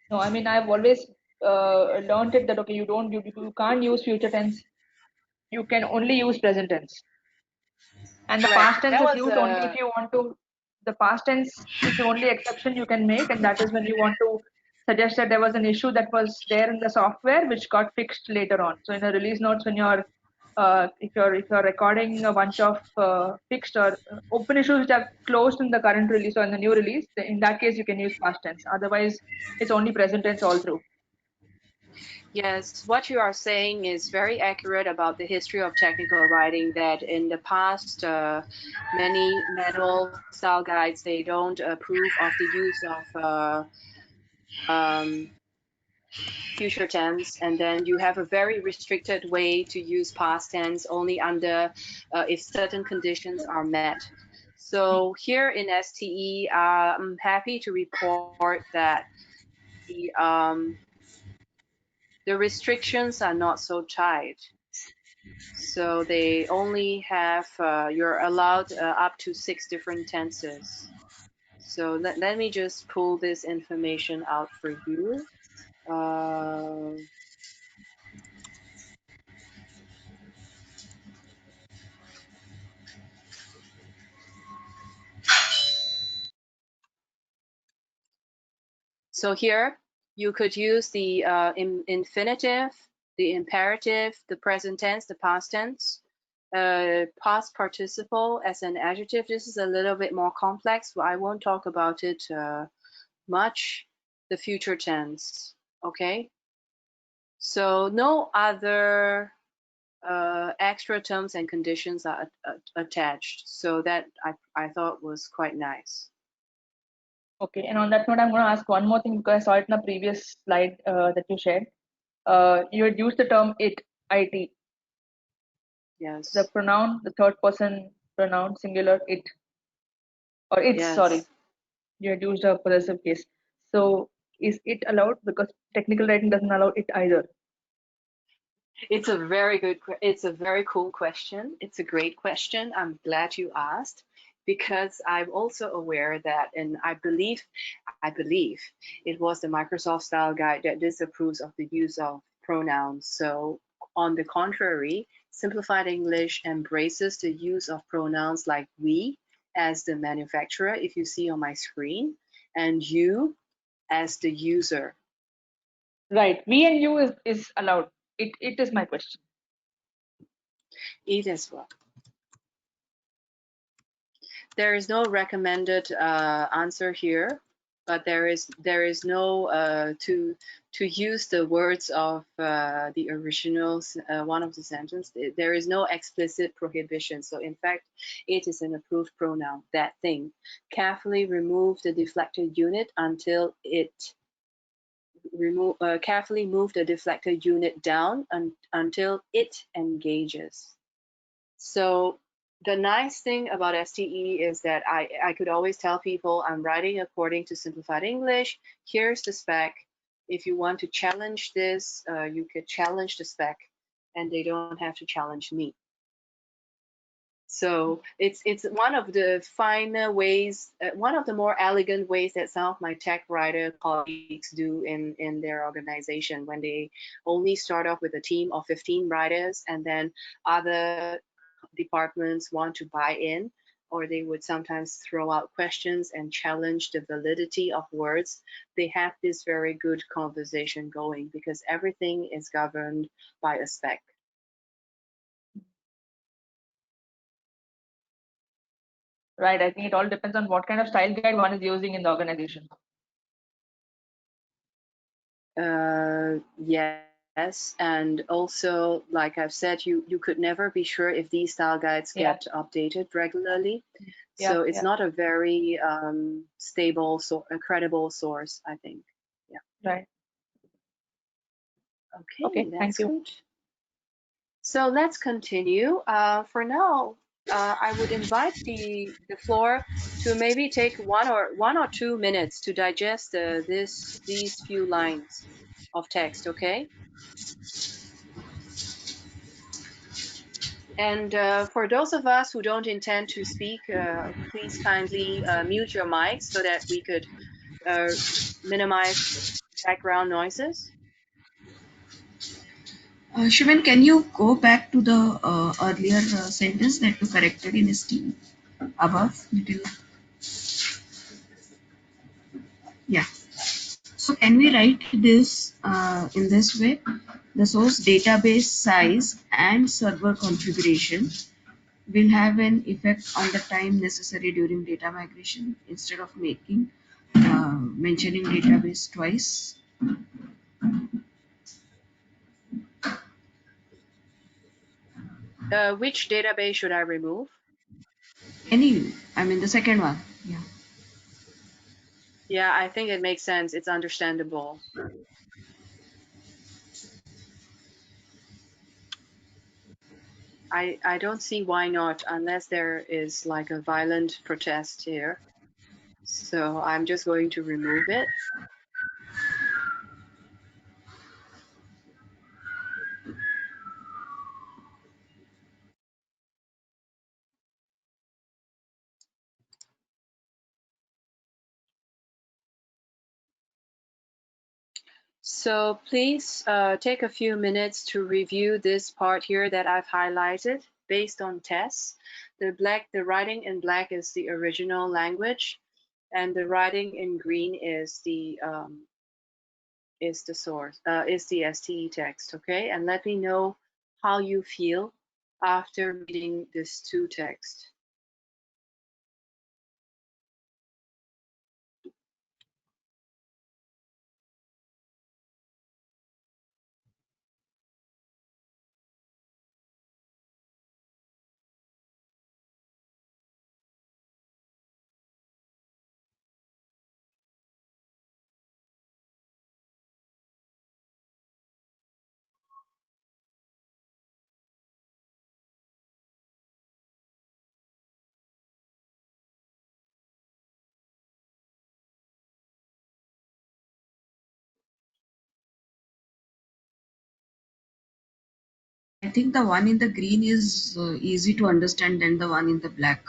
No, I mean I've always learned it that okay, you can't use future tense. You can only use present tense. And the Correct. past tense That is was used only if you want to. The past tense is the only exception you can make, and that is when you want to suggests that there was an issue that was there in the software which got fixed later on. So in the release notes, when you're if you're recording a bunch of fixed or open issues which are closed in the current release or in the new release, in that case you can use past tense. Otherwise, it's only present tense all through. Yes, what you are saying is very accurate about the history of technical writing, that in the past, many manual style guides, they don't approve of the use of future tense, and then you have a very restricted way to use past tense only under if certain conditions are met. So here in STE, I'm happy to report that the the restrictions are not so tight. So they only have, you're allowed up to 6 different tenses. So let me just pull this information out for you. So here you could use the infinitive, the imperative, the present tense, the past tense, past participle as an adjective. This is a little bit more complex, but I won't talk about it much. The future tense, okay? So no other extra terms and conditions are attached. So that I thought was quite nice. Okay, and on that note, I'm going to ask one more thing because I saw it in a previous slide that you shared. You had used the term it, it. Yes. The pronoun, the third person pronoun, singular, it. Or it's, Yes. sorry. You had used a possessive case. So is it allowed? Because technical writing doesn't allow it either. It's a very good, it's a very cool question. It's a great question. I'm glad you asked, because I'm also aware that, and I believe it was the Microsoft style guide that disapproves of the use of pronouns. So on the contrary, Simplified English embraces the use of pronouns like we as the manufacturer, if you see on my screen, and you as the user. Right. We and you is allowed. It is my question. It as well. There is no recommended answer here, but there is no to use the words of the original one of the sentence. There is no explicit prohibition. So in fact, it is an approved pronoun. That thing. Carefully remove the deflector unit until it carefully move the deflector unit down until it engages. So the nice thing about STE is that I could always tell people I'm writing according to Simplified English. Here's the spec. If you want to challenge this, you could challenge the spec, and they don't have to challenge me. So it's one of the finer ways, one of the more elegant ways that some of my tech writer colleagues do in their organization, when they only start off with a team of 15 writers, and then other departments want to buy in, or they would sometimes throw out questions and challenge the validity of words. They have this very good conversation going because everything is governed by a spec. Right. I think it all depends on what kind of style guide one is using in the organization. Yes, and also, like I've said, you could never be sure if these style guides get updated regularly. So it's not a very stable, a credible source, I think. Yeah. Right. Okay, thank you. Good. So let's continue. For now, I would invite the floor to maybe take 1 or 2 minutes to digest these few lines of text. Okay. And for those of us who don't intend to speak, please kindly mute your mics so that we could minimize background noises. Shumin, can you go back to the earlier sentence that you corrected in STE above? Yeah. So can we write this in this way? The source database size and server configuration will have an effect on the time necessary during data migration instead of mentioning database twice. Which database should I remove? The second one. Yeah. Yeah, I think it makes sense. It's understandable. I don't see why not, unless there is like a violent protest here. So I'm just going to remove it. So please take a few minutes to review this part here that I've highlighted based on tests. The writing in black is the original language, and the writing in green is the source, is the STE text. Okay, and let me know how you feel after reading these two texts. I think the one in the green is easy to understand than the one in the black.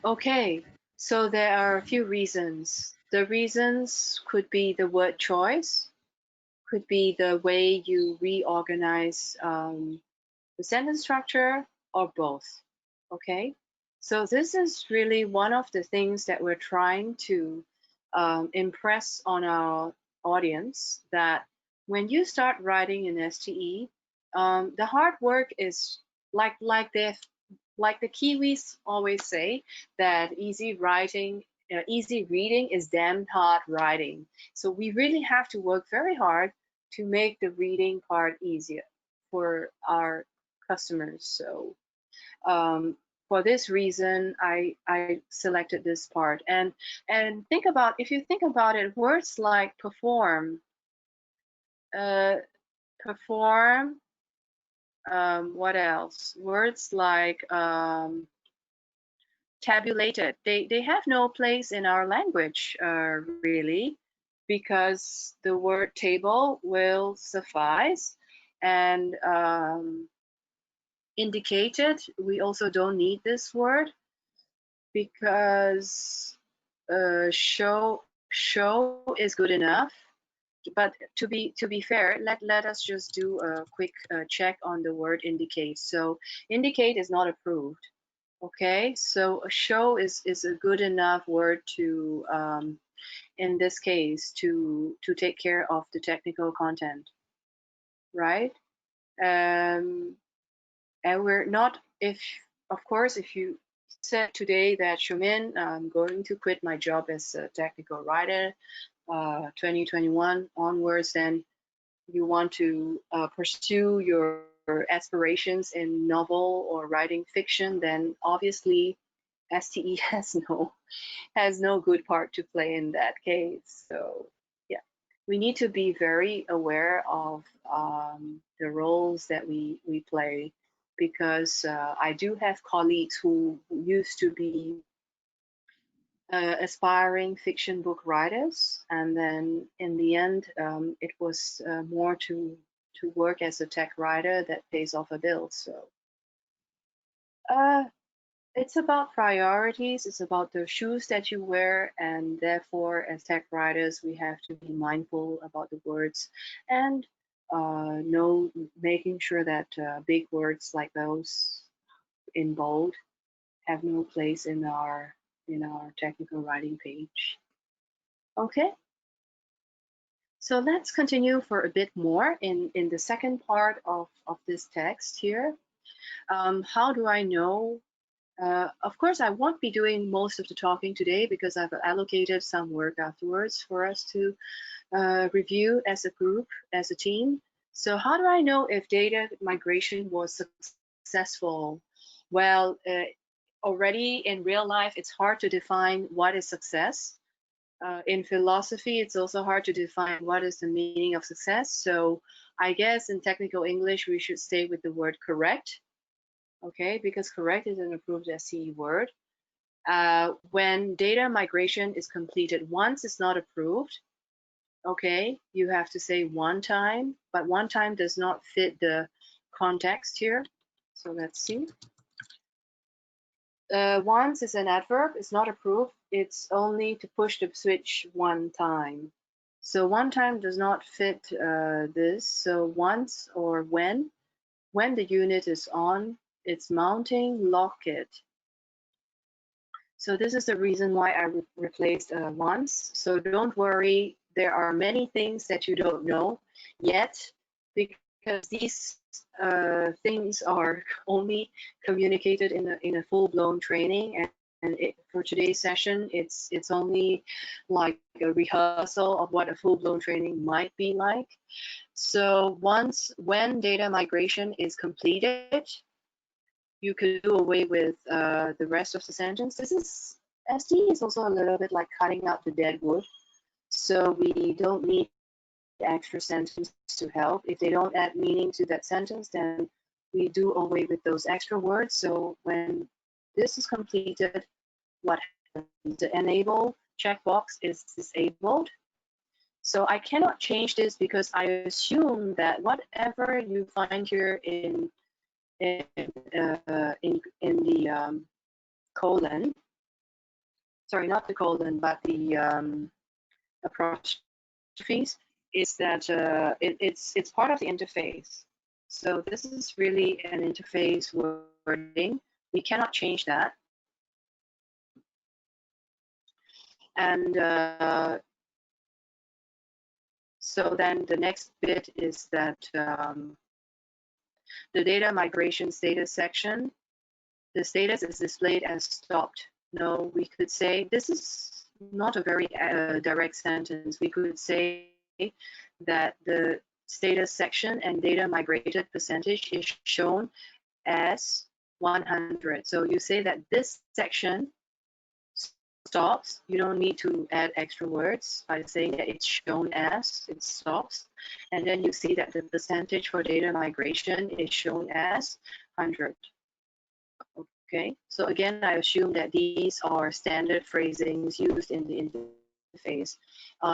Okay, so there are a few reasons. The reasons could be the word choice, could be the way you reorganize the sentence structure, or both. Okay, so this is really one of the things that we're trying to impress on our audience, that when you start writing in STE, the hard work is like the Kiwis always say, that easy reading is damn hard writing. So we really have to work very hard to make the reading part easier for our customers. So for this reason, I selected this part. And if you think about it, words like uh, perform, what else? Words like tabulated, they have no place in our language, really, because the word table will suffice. And indicated, we also don't need this word, because show is good enough. But to be fair, let us just do a quick check on the word indicate. So indicate is not approved. Okay, so a show is a good enough word to in this case to take care of the technical content, right? And we're not, if of course, if you said today that, Shumin, I'm going to quit my job as a technical writer 2021 onwards, then you want to pursue your aspirations in novel or writing fiction, then obviously STE has no good part to play in that case. So yeah, we need to be very aware of the roles that we play, because I do have colleagues who used to be aspiring fiction book writers, and then in the end, it was more to work as a tech writer that pays off a bill. So uh, it's about priorities. It's about the shoes that you wear, and therefore, as tech writers, we have to be mindful about the words, and know making sure that big words like those in bold have no place in our technical writing page. Okay. So let's continue for a bit more in the second part of this text here. How do I know? Of course, I won't be doing most of the talking today because I've allocated some work afterwards for us to review as a group, as a team. So how do I know if data migration was successful? Well, already in real life, it's hard to define what is success. In philosophy, it's also hard to define what is the meaning of success. So I guess in technical English, we should stay with the word correct. Okay, because correct is an approved STE word. When data migration is completed once, it's not approved. Okay, you have to say one time, but one time does not fit the context here. So let's see. Once is an adverb, it's not approved. It's only to push the switch one time. So one time does not fit this. So once or when the unit is on, it's mounting, lock it. So this is the reason why I replaced once. So don't worry, there are many things that you don't know yet because these things are only communicated in a full-blown training, and for today's session, it's only like a rehearsal of what a full-blown training might be like. So when data migration is completed, you could do away with the rest of the sentence. This is STE is also a little bit like cutting out the dead wood. So we don't need extra sentence to help. If they don't add meaning to that sentence, then we do away with those extra words. So when this is completed, what happens? The enable checkbox is disabled. So I cannot change this because I assume that whatever you find here in the colon, sorry, not the colon, but the apostrophes, is that it's part of the interface. So this is really an interface wording. We cannot change that. And so then the next bit is that the data migration status section, the status is displayed as stopped. No, we could say, this is not a very direct sentence. We could say that the status section and data migrated percentage is shown as 100. So you say that this section stops. You don't need to add extra words by saying that it's shown as, it stops. And then you see that the percentage for data migration is shown as 100. Okay, so again, I assume that these are standard phrasings used in the interface,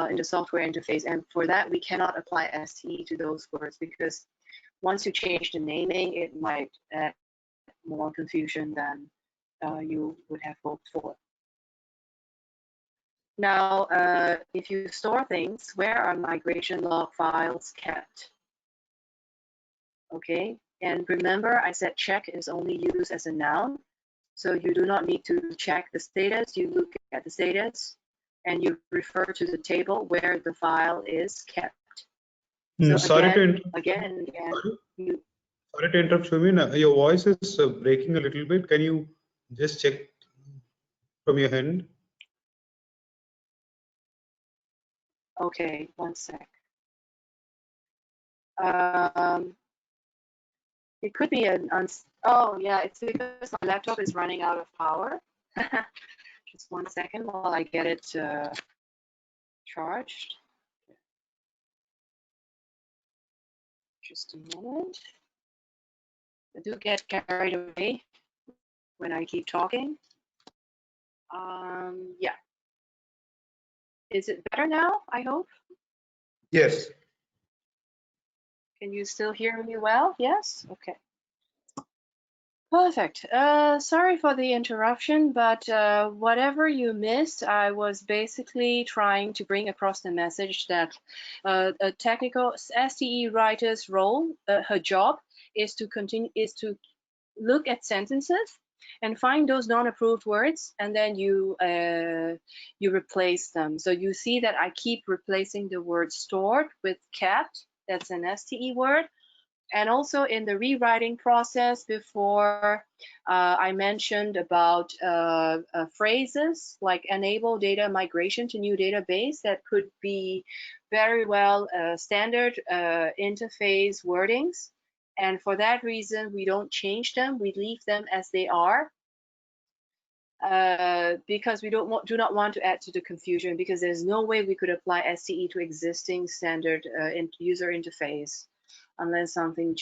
in the software interface. And for that, we cannot apply STE to those words because once you change the naming, it might add more confusion than you would have hoped for. Now, if you store things, where are migration log files kept? Okay, and remember I said check is only used as a noun. So you do not need to check the status. You look at the status and you refer to the table where the file is kept. So sorry to interrupt, Shumin. Your voice is breaking a little bit. Can you just check from your end? Okay, one sec. It could be oh yeah, it's because my laptop is running out of power. Just one second while I get it charged. Just a moment. I do get carried away when I keep talking. Yeah. Is it better now, I hope? Yes. Can you still hear me well? Yes? Okay. Perfect. Sorry for the interruption, but whatever you missed, I was basically trying to bring across the message that a technical STE writer's role, her job, is to look at sentences and find those non-approved words, and then you replace them. So you see that I keep replacing the word stored with kept. That's an STE word. And also in the rewriting process before, I mentioned about phrases like enable data migration to new database. That could be very well standard interface wordings. And for that reason, we don't change them. We leave them as they are. Because we do not want to add to the confusion, because there's no way we could apply STE to existing standard user interface unless something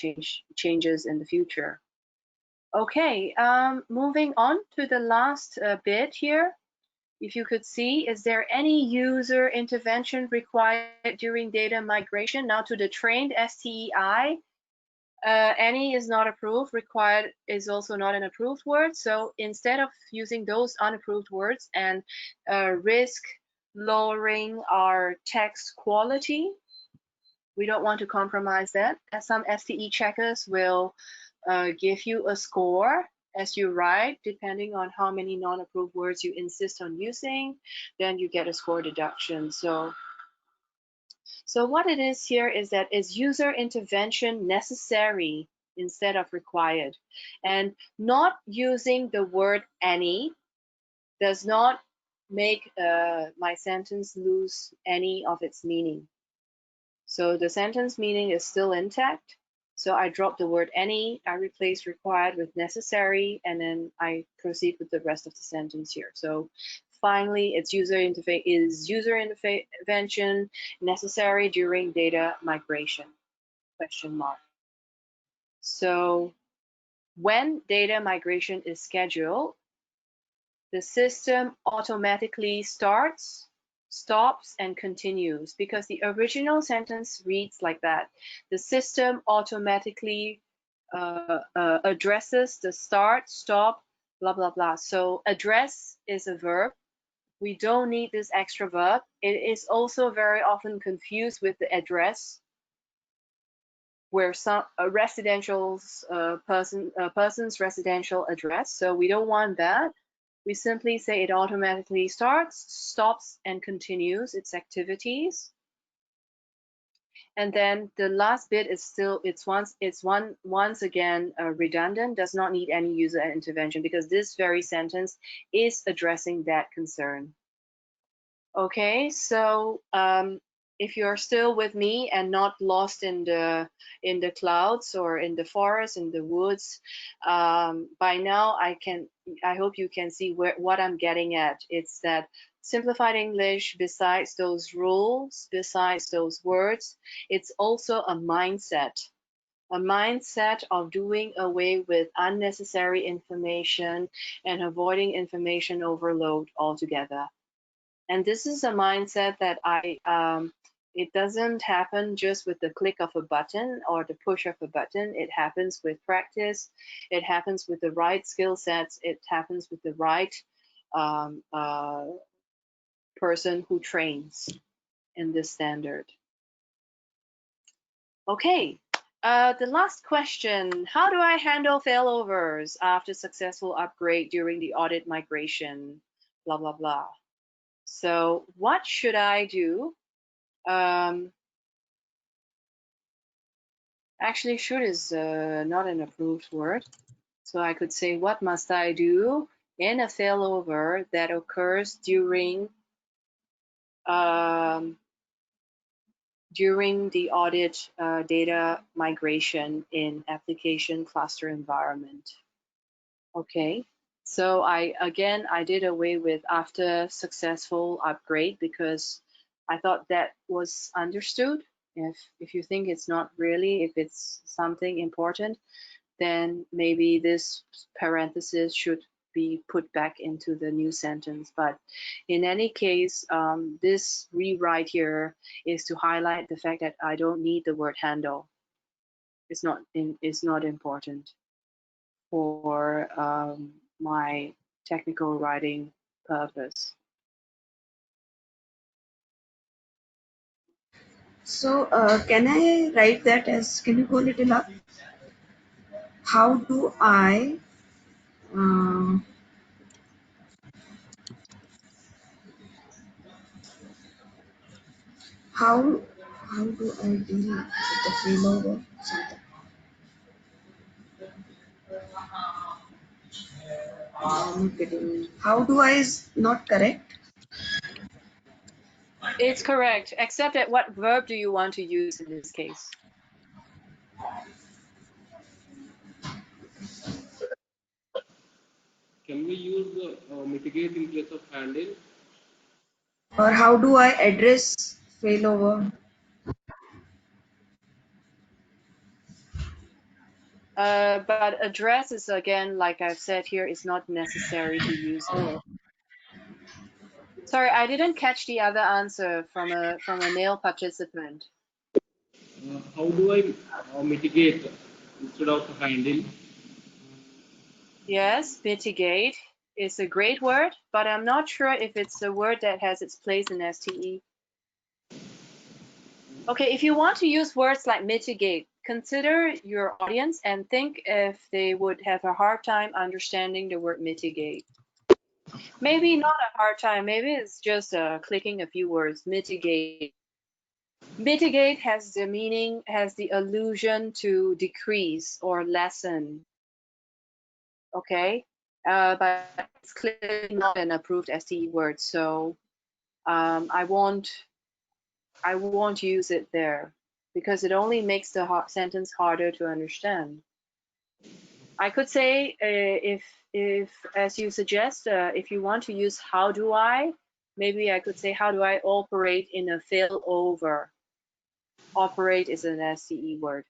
changes in the future. Okay, moving on to the last bit here. If you could see, is there any user intervention required during data migration? Now to the trained STEI, any is not approved, required is also not an approved word. So instead of using those unapproved words and risk lowering our text quality, we don't want to compromise that. As some STE checkers will give you a score as you write, depending on how many non-approved words you insist on using, then you get a score deduction. So what it is here is that is user intervention necessary instead of required? And not using the word any does not make my sentence lose any of its meaning. So the sentence meaning is still intact. So I drop the word any, I replace required with necessary, and then I proceed with the rest of the sentence here. So finally, it's user intervention necessary during data migration? Question mark. So when data migration is scheduled, the system automatically starts, stops, and continues, because the original sentence reads like that. The system automatically addresses the start, stop, blah, blah, blah. So address is a verb. We don't need this extra verb. It is also very often confused with the address, where some person's residential address. So we don't want that. We simply say it automatically starts, stops, and continues its activities. And then the last bit is still, it's once again redundant, does not need any user intervention, because this very sentence is addressing that concern. Okay, so if you're still with me and not lost in the clouds or in the forest, in the woods, by now I hope you can see what I'm getting at. It's that Simplified English, besides those rules, besides those words, it's also a mindset of doing away with unnecessary information and avoiding information overload altogether. And this is a mindset that it doesn't happen just with the click of a button or the push of a button. It happens with practice. It happens with the right skill sets. It happens with the right person who trains in this standard. Okay, the last question. How do I handle failovers after successful upgrade during the audit migration? Blah, blah, blah. So what should I do? Actually, should is not an approved word. So I could say, what must I do in a failover that occurs during the audit data migration in application cluster environment? Okay, so I did away with after successful upgrade, because I thought that was understood. If you think it's not really, if it's something important, then maybe this parenthesis should be put back into the new sentence. But in any case, this rewrite here is to highlight the fact that I don't need the word handle. It's not important for my technical writing purpose. So can I write that as, can you go a little up? How do I Um, how do I deal with the failover? Something. I'm not getting. How do I is not correct? It's correct, except that what verb do you want to use in this case? Can we use mitigate in place of handle? Or how do I address failover? But address is, again, like I've said here, is not necessary to use it. Oh, Sorry, I didn't catch the other answer from a male participant. how do I mitigate instead of handle? Yes, mitigate is a great word, but I'm not sure if it's a word that has its place in STE. Okay, if you want to use words like mitigate, consider your audience and think if they would have a hard time understanding the word mitigate. Maybe not a hard time, maybe it's just clicking a few words. Mitigate. Mitigate has the meaning, has the allusion to decrease or lessen. Okay, but it's clearly not an approved STE word, so I won't use it there because it only makes the sentence harder to understand. I could say if as you suggest, if you want to use how do I, maybe I could say how do I operate in a failover. Operate is an STE word.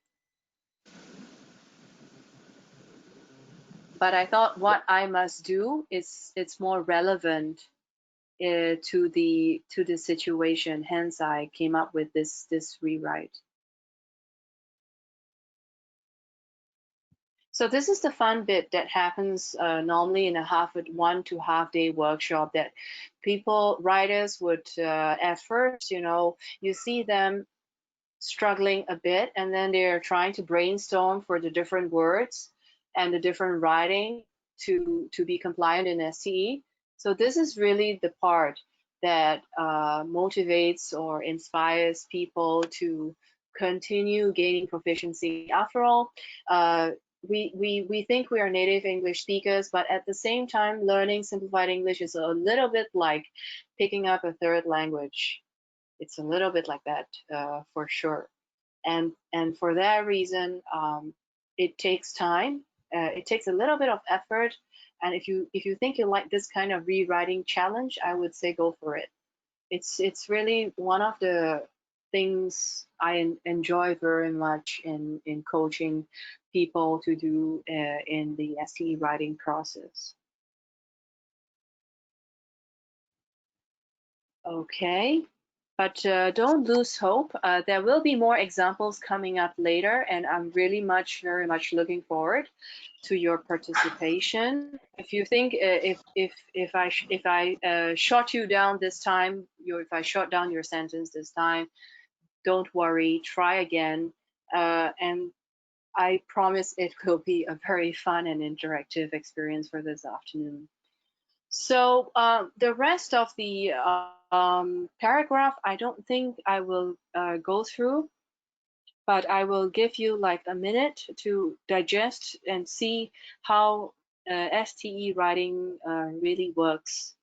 But I thought what I must do is it's more relevant to the situation. Hence, I came up with this rewrite. So this is the fun bit that happens normally in a 1 to half day workshop that writers would at first, you see them struggling a bit and then they're trying to brainstorm for the different words and the different writing to be compliant in STE. So this is really the part that motivates or inspires people to continue gaining proficiency. After all, we think we are native English speakers, but at the same time, learning simplified English is a little bit like picking up a third language. It's a little bit like that for sure. And for that reason, it takes time. It takes a little bit of effort. And if you think you like this kind of rewriting challenge, I would say go for it. It's really one of the things I enjoy very much in coaching people to do in the STE writing process. Okay, but don't lose hope. There will be more examples coming up later, and I'm really very much looking forward to your participation. If you think if I shot you down this time, if I shot down your sentence this time, don't worry, try again, and I promise it will be a very fun and interactive experience for this afternoon. So the rest of the paragraph, I don't think I will go through, but I will give you like a minute to digest and see how STE writing really works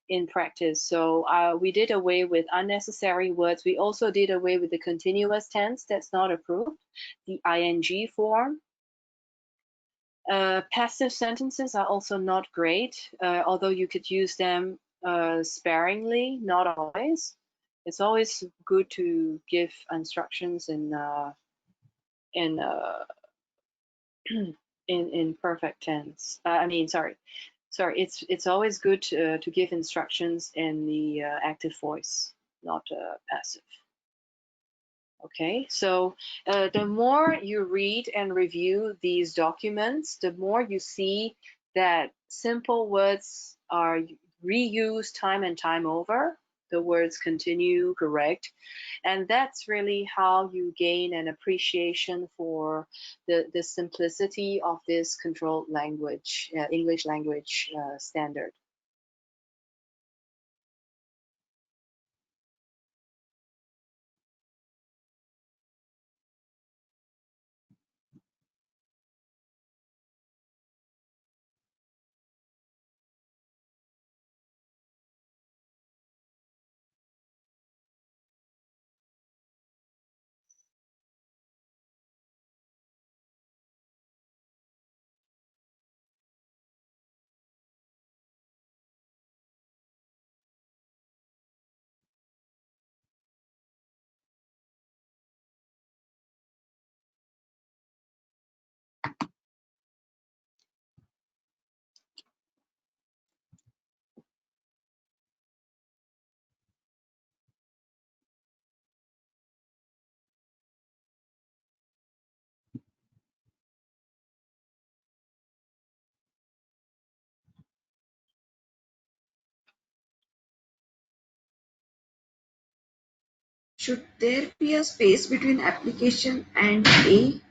in practice. So we did away with unnecessary words. We also did away with the continuous tense that's not approved, the ing form. Passive sentences are also not great, although you could use them sparingly, not always. It's always good to give instructions in in perfect tense. It's always good to give instructions in the active voice, not passive. Okay, so the more you read and review these documents, the more you see that simple words are reused time and time over. the words continue correct. And that's really how you gain an appreciation for the simplicity of this controlled language, English language standard. Should there be a space between application and A?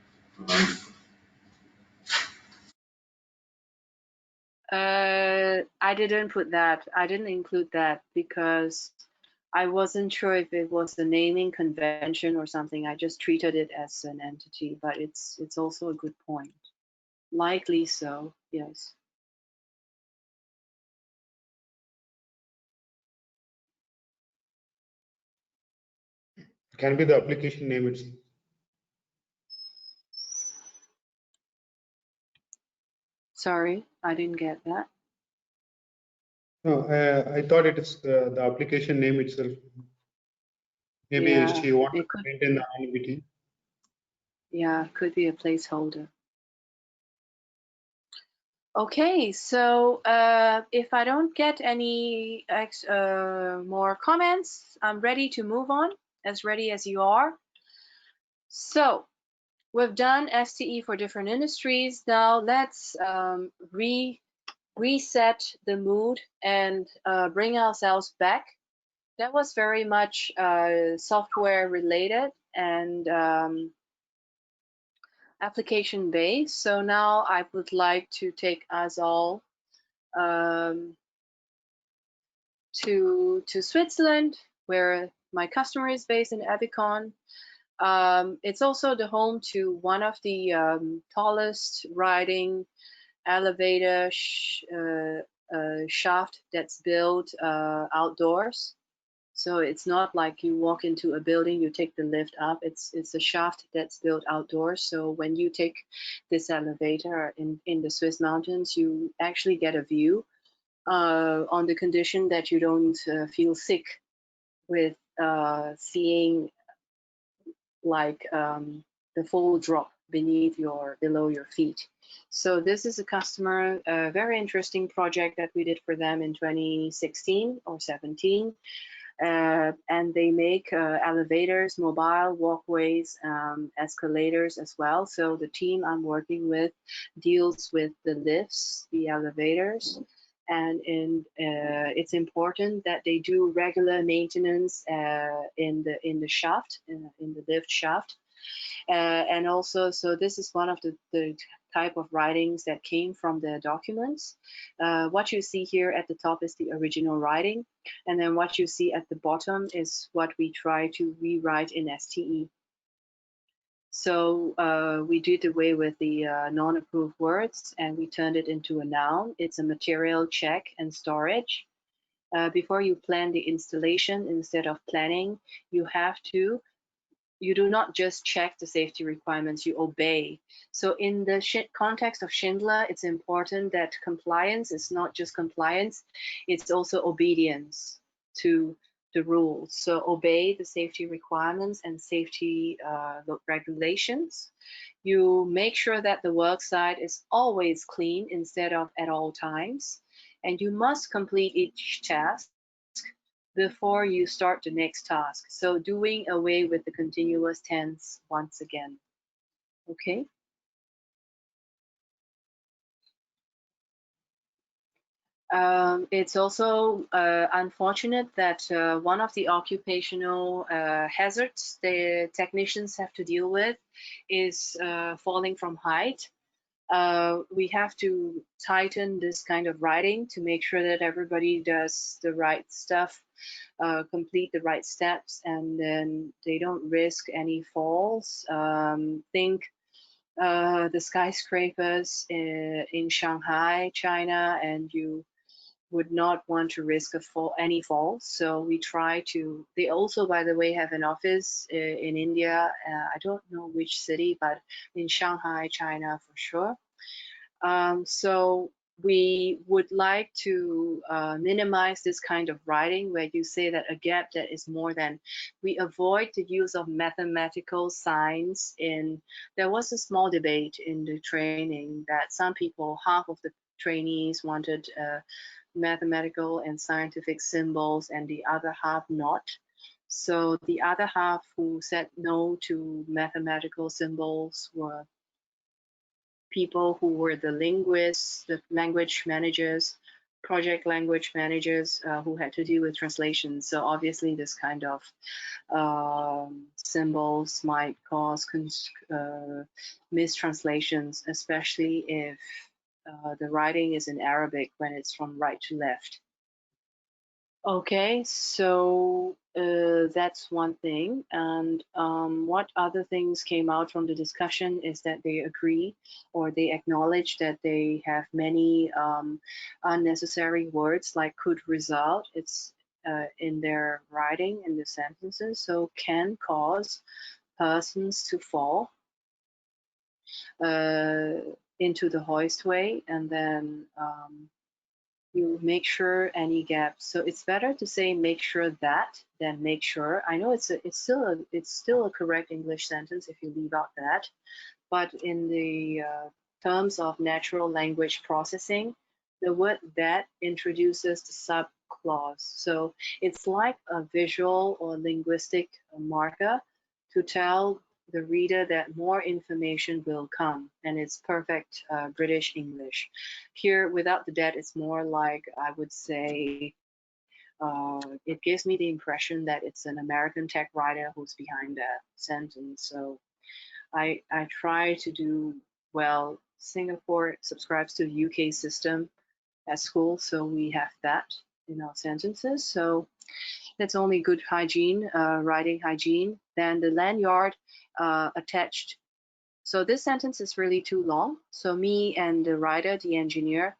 I didn't put that. I didn't include that because I wasn't sure if it was the naming convention or something. I just treated it as an entity, but it's also a good point. Likely so, yes. It can be the application name itself. Sorry, I didn't get that. No, I thought it is the application name itself. Maybe Yeah, she wants it to could. maintain the anonymity. Yeah, could be a placeholder. Okay, so if I don't get any more comments, I'm ready to move on, as ready as you are. So we've done STE for different industries. Now let's reset the mood and bring ourselves back. That was very much software related and application based. So now I would like to take us all to Switzerland, where my customer is based in Ebikon. It's also the home to one of the tallest riding elevator shaft that's built outdoors. So it's not like you walk into a building, you take the lift up. It's a shaft that's built outdoors. So when you take this elevator in the Swiss mountains, you actually get a view on the condition that you don't feel sick with seeing like the full drop below your feet. So this is a customer, a very interesting project that we did for them in 2016 or 17. And they make elevators, mobile walkways, escalators as well. So the team I'm working with deals with the lifts, the elevators, and it's important that they do regular maintenance in the shaft, in the lift shaft. And also, so this is one of the type of writings that came from the documents. What you see here at the top is the original writing, and then what you see at the bottom is what we try to rewrite in STE. So we did away with the non-approved words and we turned it into a noun. It's a material check and storage. Before you plan the installation, instead of planning, you do not just check the safety requirements, you obey. So in the context of Schindler, it's important that compliance is not just compliance, it's also obedience to the rules. So obey the safety requirements and safety regulations. You make sure that the work site is always clean instead of at all times. And you must complete each task before you start the next task. So doing away with the continuous tense once again. Okay. It's also unfortunate that one of the occupational hazards the technicians have to deal with is falling from height. We have to tighten this kind of writing to make sure that everybody does the right stuff, complete the right steps, and then they don't risk any falls. Think the skyscrapers in Shanghai, China, and you would not want to risk any falls. So we try to. They also, by the way, have an office in India. I don't know which city, but in Shanghai, China for sure. So we would like to minimize this kind of writing where you say that a gap that is more than. We avoid the use of mathematical signs in. There was a small debate in the training that some people, half of the trainees wanted mathematical and scientific symbols and the other half not. So the other half who said no to mathematical symbols were people who were the linguists, the language managers, project language managers who had to deal with translation. So obviously this kind of symbols might cause mistranslations, especially if the writing is in Arabic when it's from right to left. Okay, so that's one thing. And what other things came out from the discussion is that they agree or they acknowledge that they have many unnecessary words like could result. It's in their writing in the sentences, so can cause persons to fall into the hoistway, and then you make sure any gaps. So it's better to say make sure that than make sure. I know it's still a correct English sentence if you leave out that, but in the terms of natural language processing, the word that introduces the subclause. So it's like a visual or linguistic marker to tell the reader that more information will come, and it's perfect British English. Here, without the that, it's more like, I would say, it gives me the impression that it's an American tech writer who's behind that sentence. So I try to do well. Singapore subscribes to the UK system at school, so we have that in our sentences. So that's only good hygiene, writing hygiene. Then the lanyard attached. So this sentence is really too long. So me and the writer, the engineer,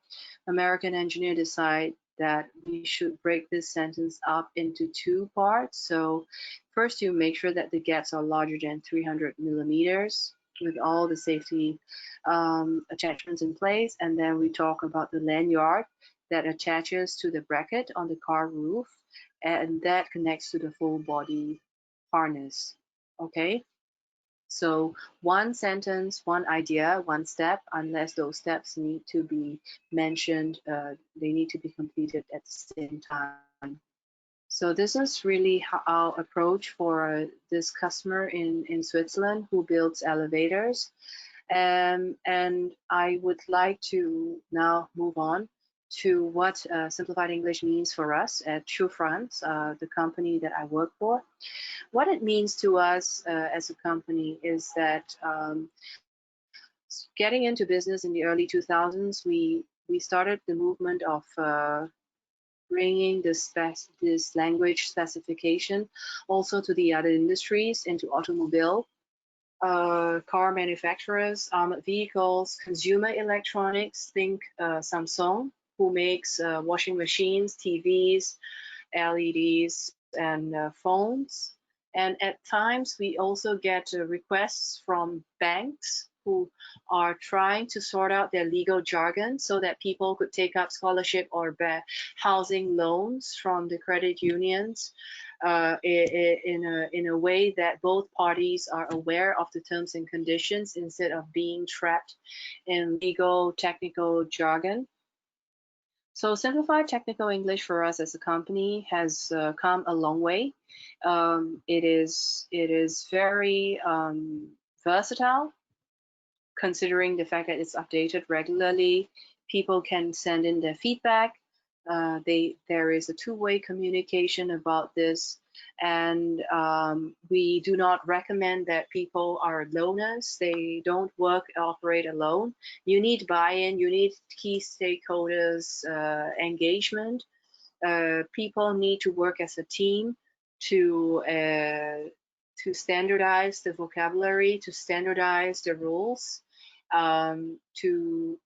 American engineer, decide that we should break this sentence up into two parts. So first you make sure that the gaps are larger than 300 millimeters with all the safety attachments in place. And then we talk about the lanyard that attaches to the bracket on the car roof, and that connects to the full body harness. Okay. So one sentence, one idea, one step, unless those steps need to be mentioned, they need to be completed at the same time. So this is really our approach for this customer in Switzerland who builds elevators. And I would like to now move on to what Simplified English means for us at Schufranz, the company that I work for. What it means to us as a company is that getting into business in the early 2000s, we started the movement of bringing this language specification also to the other industries, into automobile, car manufacturers, armored vehicles, consumer electronics. Think Samsung, who makes washing machines, TVs, LEDs, and phones. And at times we also get requests from banks who are trying to sort out their legal jargon so that people could take up scholarship or housing loans from the credit unions in a way that both parties are aware of the terms and conditions instead of being trapped in legal technical jargon. So Simplified Technical English for us as a company has come a long way. It is very versatile, considering the fact that it's updated regularly. People can send in their feedback. There is a two-way communication about this, and we do not recommend that people are loners. They don't operate alone. You need buy-in, you need key stakeholders engagement. People need to work as a team to standardize the vocabulary, to standardize the rules, to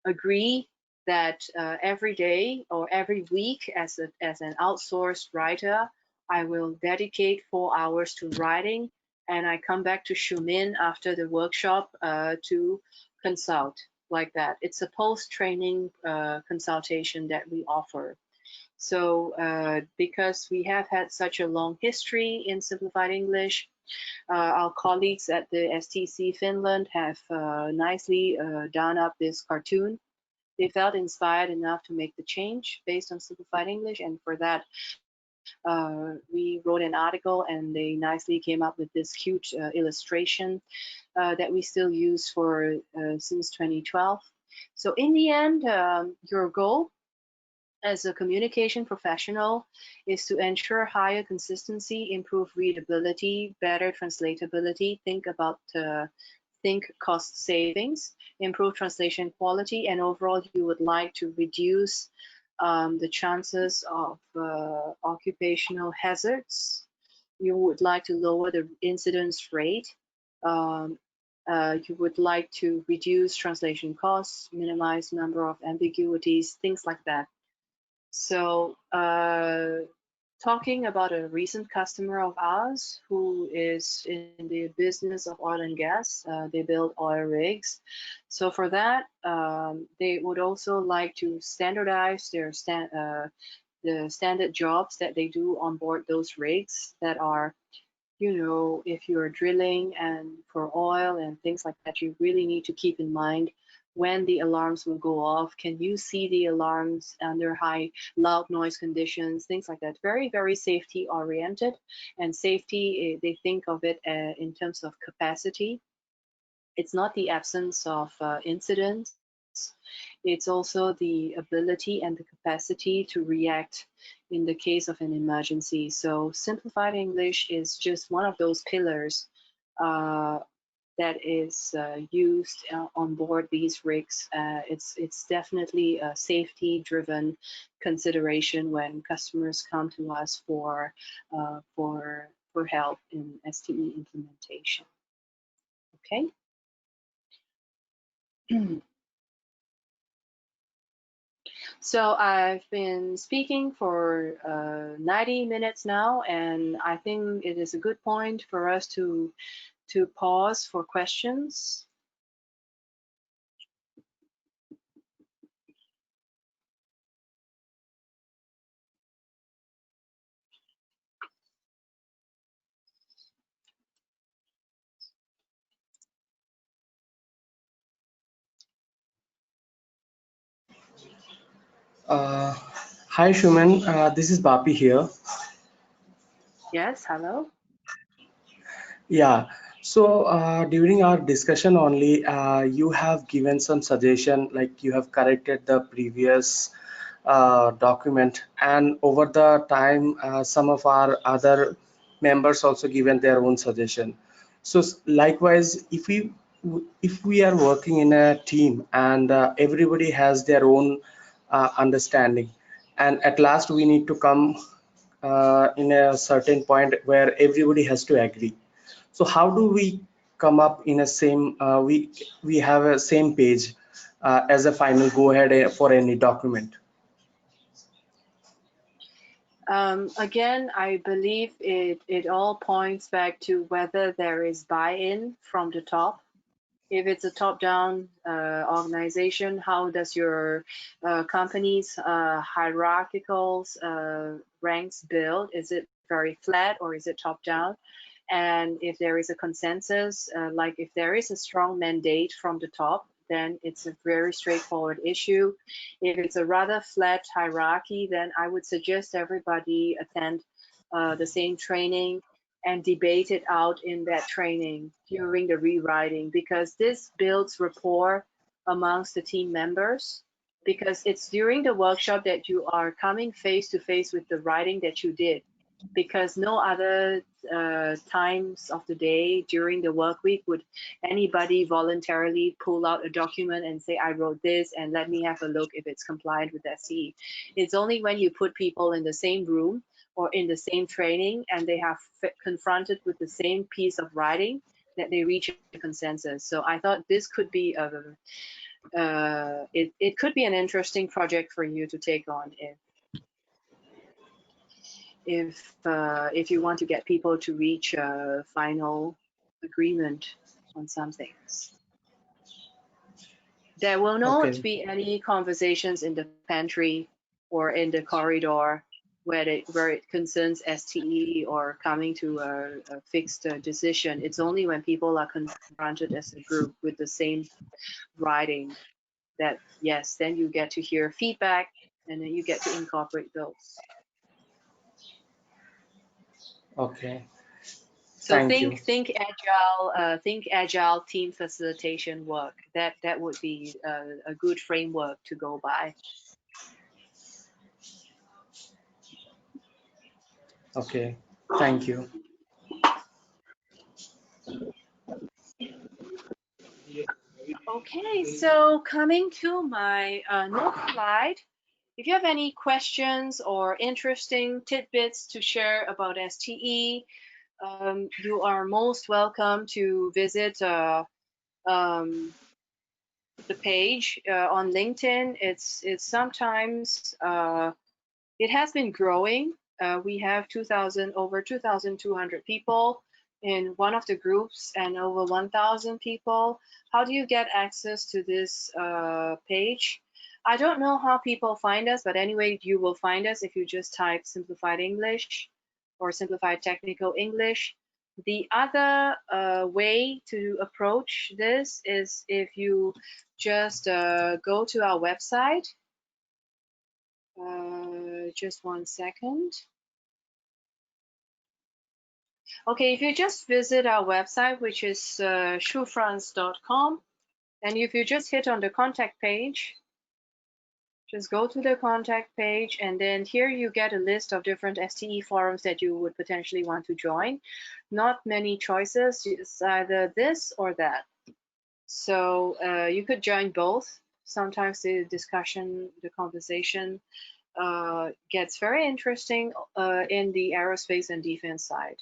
agree that every day or every week as an outsourced writer, I will dedicate 4 hours to writing, and I come back to Shumin after the workshop to consult like that. It's a post-training consultation that we offer. So because we have had such a long history in Simplified English, our colleagues at the STC Finland have nicely done up this cartoon. They felt inspired enough to make the change based on Simplified English, and for that we wrote an article, and they nicely came up with this cute illustration that we still use for since 2012. So in the end, your goal as a communication professional is to ensure higher consistency, improve readability, better translatability, think cost savings, improve translation quality, and overall you would like to reduce the chances of occupational hazards. You would like to lower the incidence rate. You would like to reduce translation costs, minimize number of ambiguities, things like that. So talking about a recent customer of ours who is in the business of oil and gas, they build oil rigs. So for that, they would also like to standardize their the standard jobs that they do on board those rigs that are, you know, if you're drilling and for oil and things like that, you really need to keep in mind when the alarms will go off. Can you see the alarms under loud noise conditions, things like that. Very, very safety oriented, and safety, they think of it in terms of capacity. It's not the absence of incidents. It's also the ability and the capacity to react in the case of an emergency. So Simplified English is just one of those pillars that is used on board these rigs. It's definitely a safety-driven consideration when customers come to us for help in STE implementation. Okay. So I've been speaking for 90 minutes now, and I think it is a good point for us to pause for questions. Hi Shumin, this is Bapi here. Yes, hello. Yeah, so during our discussion only, you have given some suggestion, like you have corrected the previous document, and over the time, some of our other members also given their own suggestion. So likewise, if we are working in a team and everybody has their own understanding, and at last we need to come in a certain point where everybody has to agree. So how do we come up in a same we have a same page as a final go ahead for any document? Again, I believe it all points back to whether there is buy-in from the top. If it's a top-down organization, how does your company's hierarchical ranks build? Is it very flat or is it top-down? And if there is a consensus, like if there is a strong mandate from the top, then it's a very straightforward issue. If it's a rather flat hierarchy, then I would suggest everybody attend the same training and debate it out in that training during the rewriting, because this builds rapport amongst the team members. because it's during the workshop that you are coming face to face with the writing that you did, because no other times of the day during the work week would anybody voluntarily pull out a document and say, I wrote this and let me have a look if it's compliant with STE. It's only when you put people in the same room or in the same training and they have confronted with the same piece of writing that they reach a consensus. So I thought this could be it could be an interesting project for you to take on if you want to get people to reach a final agreement on some things. There will not Okay. be any conversations in the pantry or in the corridor where it concerns STE or coming to a fixed decision. It's only when people are confronted as a group with the same writing that, yes, then you get to hear feedback and then you get to incorporate those. Okay. So Thank you. think agile team facilitation work. That would be a good framework to go by. Okay. Thank you. Okay, so coming to my next slide. If you have any questions or interesting tidbits to share about STE, you are most welcome to visit the page on LinkedIn. It's sometimes it has been growing. We have over 2,200 people in one of the groups and over 1,000 people. How do you get access to this page? I don't know how people find us, but anyway, you will find us if you just type Simplified English or Simplified Technical English. The other way to approach this is if you just go to our website. Just one second. Okay, if you just visit our website, which is schulfranz.com, and if you just hit on the contact page, just go to the contact page, and then here you get a list of different STE forums that you would potentially want to join. Not many choices, it's either this or that. So you could join both. Sometimes the discussion, the conversation gets very interesting in the aerospace and defense side,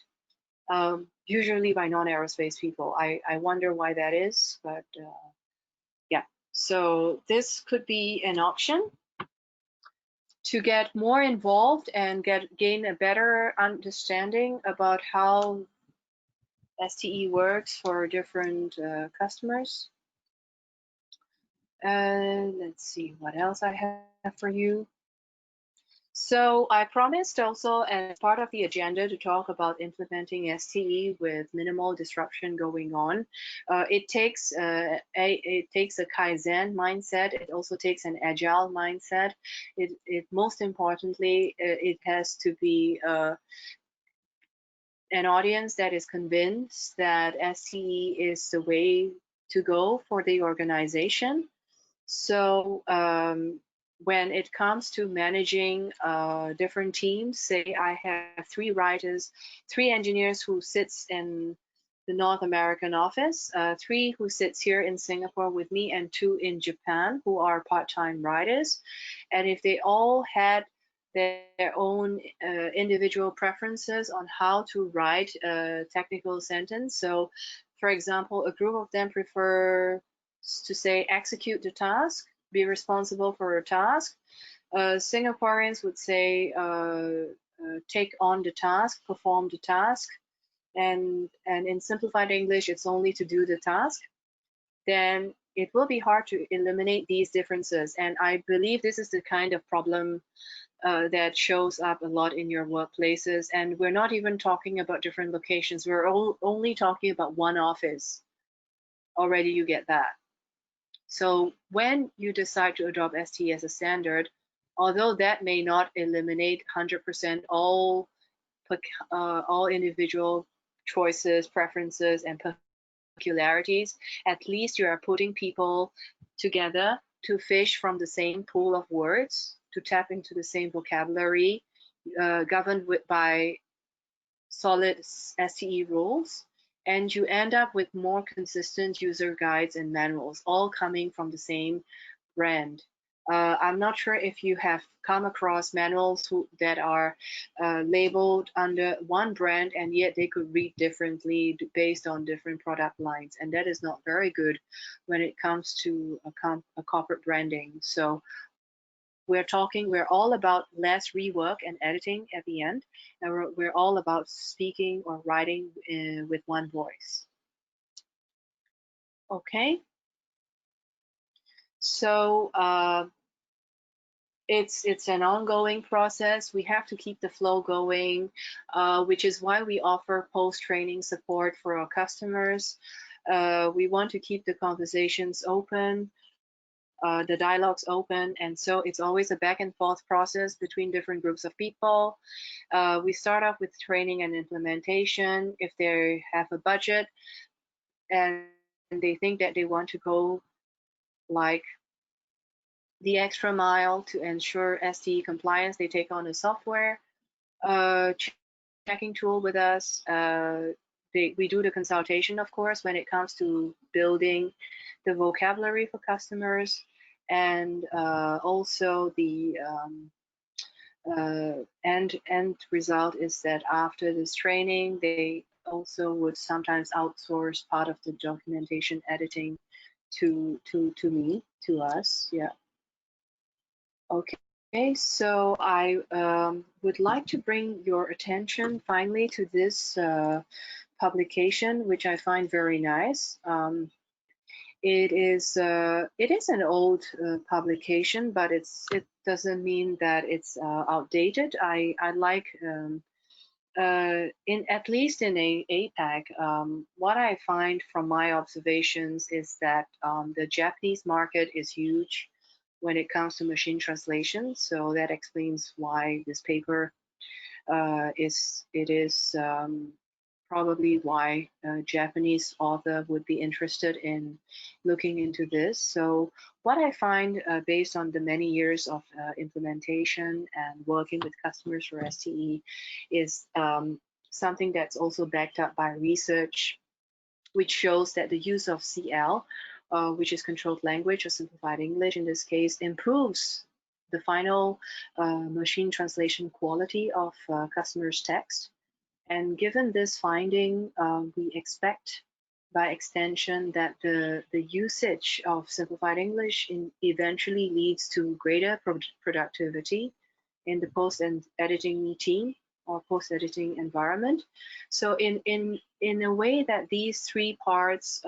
usually by non-aerospace people. I wonder why that is, but yeah. So this could be an option to get more involved and gain a better understanding about how STE works for different customers. Let's see what else I have for you. So I promised also as part of the agenda to talk about implementing STE with minimal disruption going on. It takes a Kaizen mindset. It also takes an agile mindset. It most importantly, it has to be an audience that is convinced that STE is the way to go for the organization. So when it comes to managing different teams, say I have 3 writers, 3 engineers who sits in the North American office, 3 who sits here in Singapore with me, and 2 in Japan who are part-time writers. And if they all had their own individual preferences on how to write a technical sentence. So for example, a group of them prefer to say execute the task, be responsible for a task. Singaporeans would say take on the task, perform the task, and in simplified English it's only to do the task. Then it will be hard to eliminate these differences, and I believe this is the kind of problem that shows up a lot in your workplaces. And we're not even talking about different locations, we're only talking about one office. Already you get that. So when you decide to adopt STE as a standard, although that may not eliminate 100% all individual choices, preferences, and peculiarities, at least you are putting people together to fish from the same pool of words, to tap into the same vocabulary, governed by solid STE rules, and you end up with more consistent user guides and manuals, all coming from the same brand. I'm not sure if you have come across manuals that are labeled under one brand and yet they could read differently based on different product lines, and that is not very good when it comes to a corporate branding. So we're all about less rework and editing at the end, and we're all about speaking or writing with one voice. Okay, so it's an ongoing process. We have to keep the flow going, which is why we offer post-training support for our customers. We want to keep the conversations open, the dialogues open, and so it's always a back and forth process between different groups of people. We start off with training and implementation. If they have a budget and they think that they want to go like the extra mile to ensure STE compliance, they take on a software checking tool with us. We do the consultation, of course, when it comes to building the vocabulary for customers, and also the end result is that after this training, they also would sometimes outsource part of the documentation editing to me, to us. Yeah. Okay, so I would like to bring your attention finally to this publication, which I find very nice. It is an old publication, but it doesn't mean that it's outdated. I like at least in APAC, what I find from my observations is that the Japanese market is huge when it comes to machine translation. So that explains why this paper is probably why a Japanese author would be interested in looking into this. So what I find based on the many years of implementation and working with customers for STE is something that's also backed up by research, which shows that the use of CL, which is controlled language or simplified English in this case, improves the final machine translation quality of customers' text. And given this finding, we expect by extension that the usage of simplified English eventually leads to greater productivity in the post-editing team or post-editing environment. So in a way that these three parts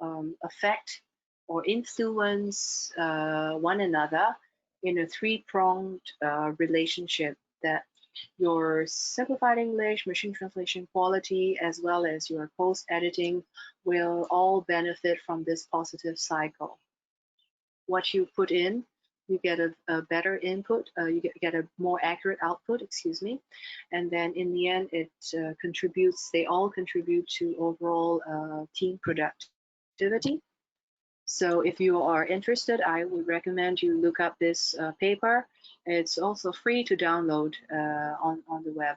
affect or influence one another in a three-pronged relationship, that your simplified English, machine translation quality, as well as your post-editing will all benefit from this positive cycle. What you put in, you get a better input, you get a more accurate output, excuse me, and then in the end it contributes, they all contribute to overall team productivity. So if you are interested, I would recommend you look up this paper. It's also free to download on the web.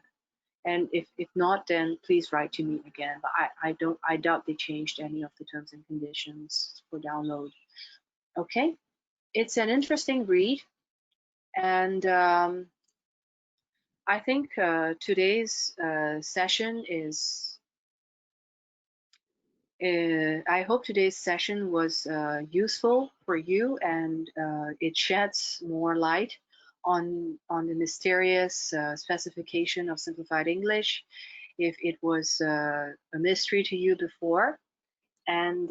And if not, then please write to me again. But I doubt they changed any of the terms and conditions for download. Okay, it's an interesting read, and I think today's session is. I hope today's session was useful for you, and it sheds more light on the mysterious specification of simplified English, if it was a mystery to you before. And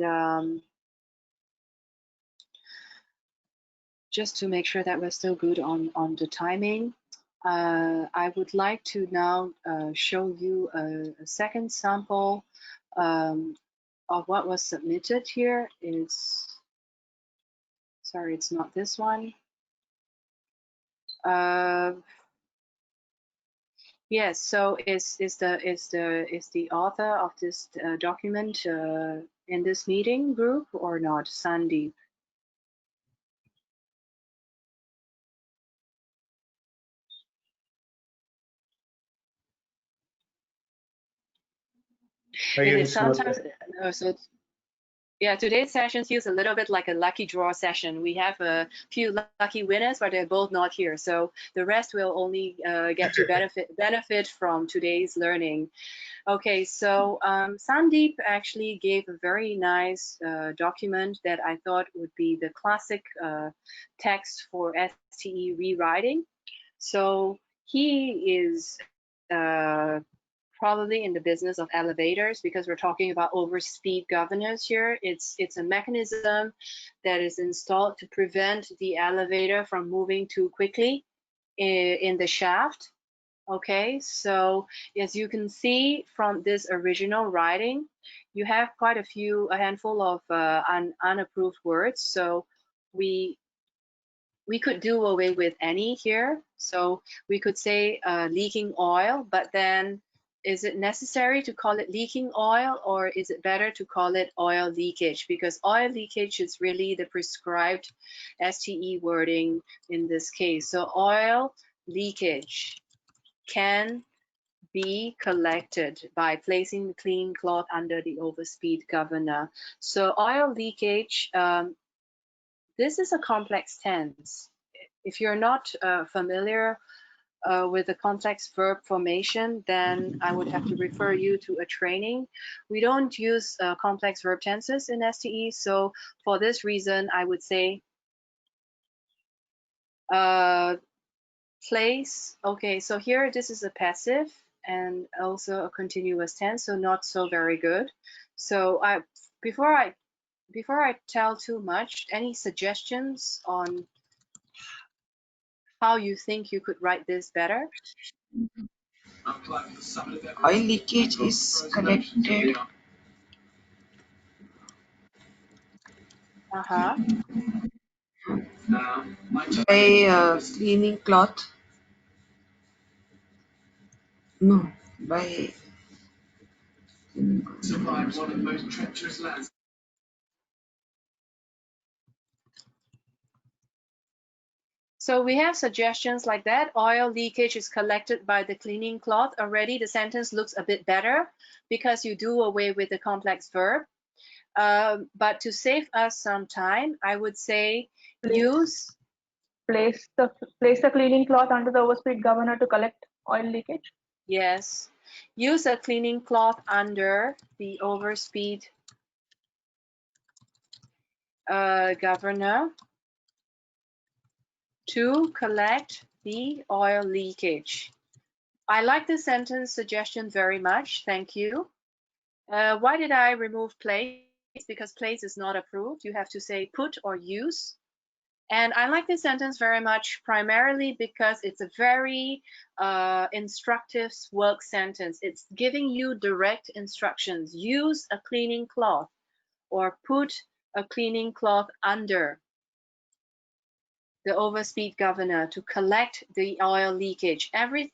just to make sure that we're still good on the timing, I would like to now show you a second sample of what was submitted here. Is, sorry, it's not this one. Yes, so is the author of this document in this meeting group or not? Sandeep. High It and is small. sometimes so. Yeah, today's session feels a little bit like a lucky draw session. We have a few lucky winners, but they're both not here. So the rest will only get to benefit from today's learning. Okay, so Sandeep actually gave a very nice document that I thought would be the classic text for STE rewriting. So he is probably in the business of elevators because we're talking about overspeed governors here. It's a mechanism that is installed to prevent the elevator from moving too quickly in the shaft. Okay, so as you can see from this original writing, you have quite a handful of unapproved words. So we could do away with any here. So we could say leaking oil, but then is it necessary to call it leaking oil, or is it better to call it oil leakage? Because oil leakage is really the prescribed STE wording in this case. So oil leakage can be collected by placing the clean cloth under the overspeed governor. So oil leakage, this is a complex tense. If you're not familiar with the complex verb formation, then I would have to refer you to a training. We don't use complex verb tenses in STE, so for this reason, I would say place. Okay, so here this is a passive and also a continuous tense, so not so very good. So before I tell too much, any suggestions on how you think you could write this better? Oil leakage is collected by cleaning cloth. No, by So we have suggestions like that. Oil leakage is collected by the cleaning cloth. Already the sentence looks a bit better because you do away with the complex verb. But to save us some time, I would say use Place the cleaning cloth under the overspeed governor to collect oil leakage. Yes, use a cleaning cloth under the overspeed governor to collect the oil leakage. I like this sentence suggestion very much. Thank you. Why did I remove place? Because place is not approved. You have to say put or use. And I like this sentence very much, primarily because it's a very instructive work sentence. It's giving you direct instructions. Use a cleaning cloth or put a cleaning cloth under the overspeed governor to collect the oil leakage. Every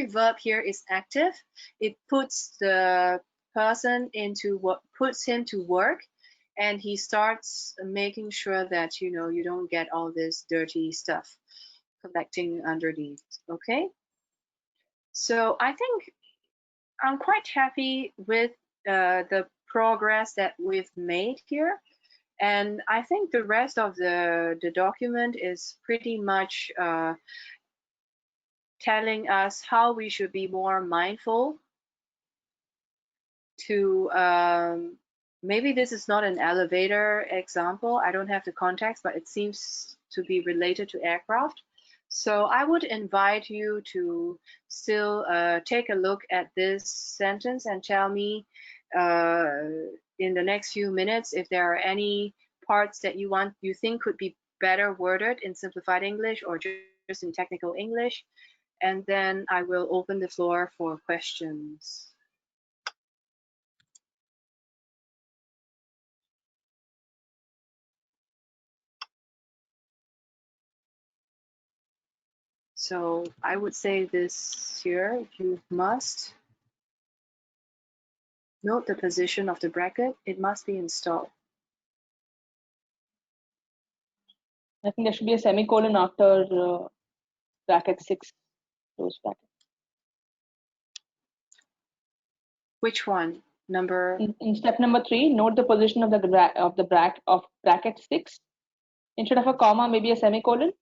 verb here is active. It puts the person into what puts him to work, and he starts making sure that you don't get all this dirty stuff collecting underneath. Okay, so I think I'm quite happy with the progress that we've made here. And I think the rest of the document is pretty much telling us how we should be more mindful to maybe this is not an elevator example. I don't have the context, but it seems to be related to aircraft. So I would invite you to still take a look at this sentence and tell me in the next few minutes if there are any parts that you think could be better worded in simplified English or just in technical English, and then I will open the floor for questions. So I would say this here, you must note the position of the bracket. It must be installed. I think there should be a semicolon after bracket 6, close bracket. Which one? number. In step number 3, note the position of the bracket 6. Instead of a comma, maybe a semicolon.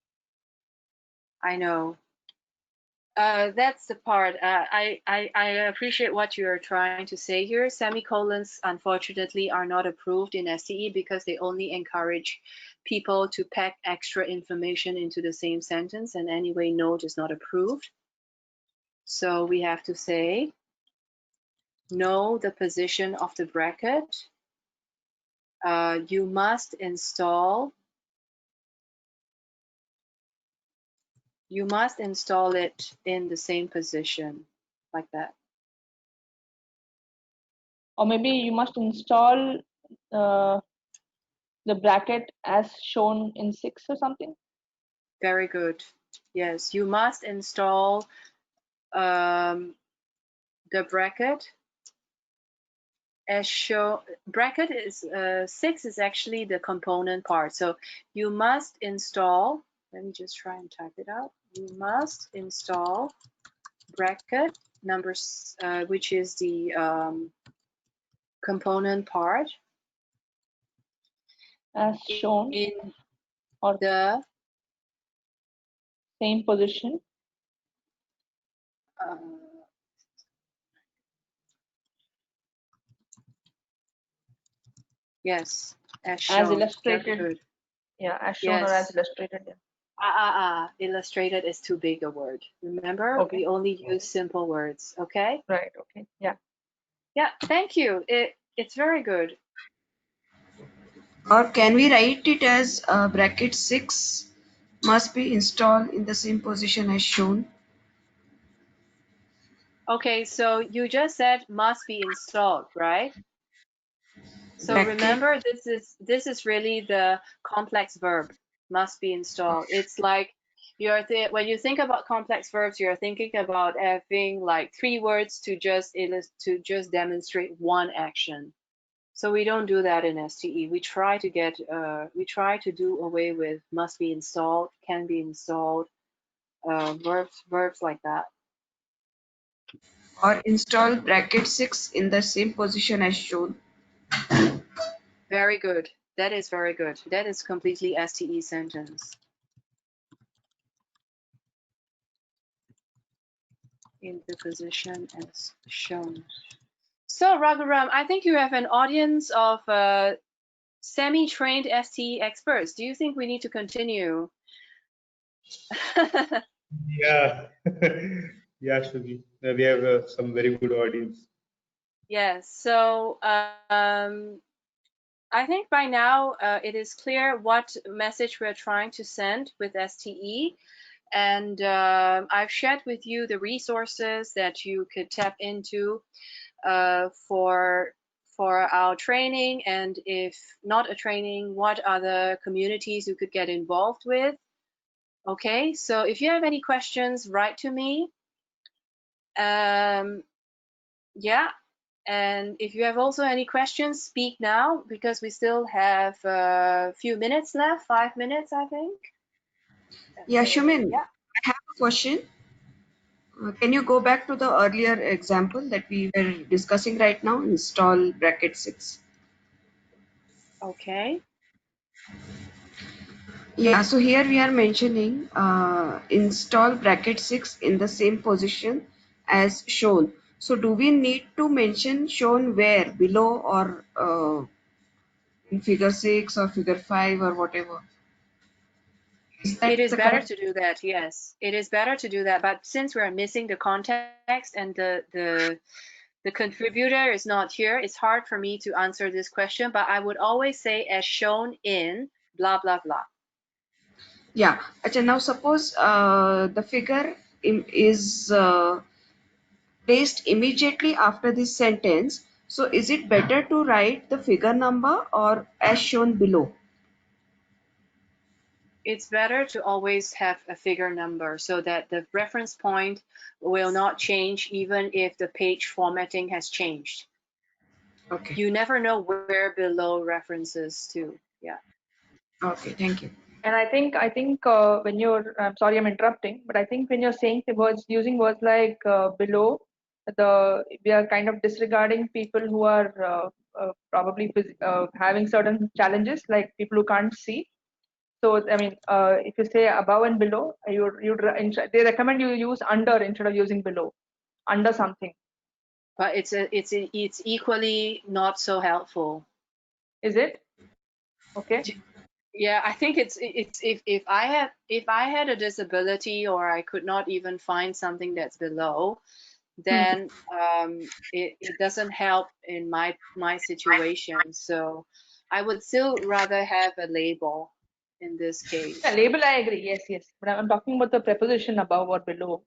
I know. That's the part. I appreciate what you're trying to say here. Semicolons, unfortunately, are not approved in STE because they only encourage people to pack extra information into the same sentence, and anyway, note is not approved. So we have to say, know the position of the bracket. You must install it in the same position, like that. Or maybe you must install the bracket as shown in 6 or something. Very good. Yes, you must install the bracket as shown. Bracket is 6 is actually the component part. So you must install, let me just try and type it out. You must install bracket numbers, which is the component part, As shown in or the same position. Yes, as shown. As illustrated. Very good. Yeah, as shown Yes. or as illustrated. Yeah. Illustrated is too big a word. Remember, Okay. we only use simple words. Okay. Right. Okay. Yeah. Yeah. Thank you. It's very good. Or can we write it as bracket 6 must be installed in the same position as shown? Okay. So you just said must be installed, right? So Bracket. remember, this is really the complex verb, must be installed. It's like when you think about complex verbs, you're thinking about having like 3 words to just demonstrate one action. So we don't do that in STE. We try to do away with must be installed, can be installed, verbs like that. Or install bracket 6 in the same position as shown. Very good. That is very good. That is completely STE sentence. In the position as shown. So Raghuram, I think you have an audience of semi-trained STE experts. Do you think we need to continue? Yeah, yeah, Shruti. We have some very good audience. Yes. So I think by now it is clear what message we're trying to send with STE. And I've shared with you the resources that you could tap into for our training, and if not a training, what other communities you could get involved with. Okay, so if you have any questions, write to me. Yeah, and if you have also any questions, speak now, because we still have a few minutes left, 5 minutes, I think. Yeah, Shumin, Yeah. I have a question. Can you go back to the earlier example that we were discussing right now? Install bracket 6. Okay. Yeah, so here we are mentioning install bracket 6 in the same position as shown. So do we need to mention shown where? Below or in figure 6 or figure 5 or whatever? Is that It is the better correct? to do that. Yes, it is better to do that. But since we're missing the context and the contributor is not here, it's hard for me to answer this question. But I would always say as shown in blah blah blah. Yeah. Acha, now suppose the figure is placed immediately after this sentence. So is it better to write the figure number or as shown below? It's better to always have a figure number so that the reference point will not change even if the page formatting has changed. Okay. You never know where below references to. Yeah. Okay, thank you. And I think when you're, I'm sorry I'm interrupting, but I think when you're saying the words, using words like below we are kind of disregarding people who are probably having certain challenges, like people who can't see. So I mean, if you say above and below, they recommend you use under instead of using below, under something. But it's equally not so helpful. Is it? Okay. Yeah, I think it's if I had a disability, or I could not even find something that's below, then it doesn't help in my situation. So I would still rather have a label in this case. Yeah, label, I agree. Yes, yes. But I'm talking about the preposition above or below.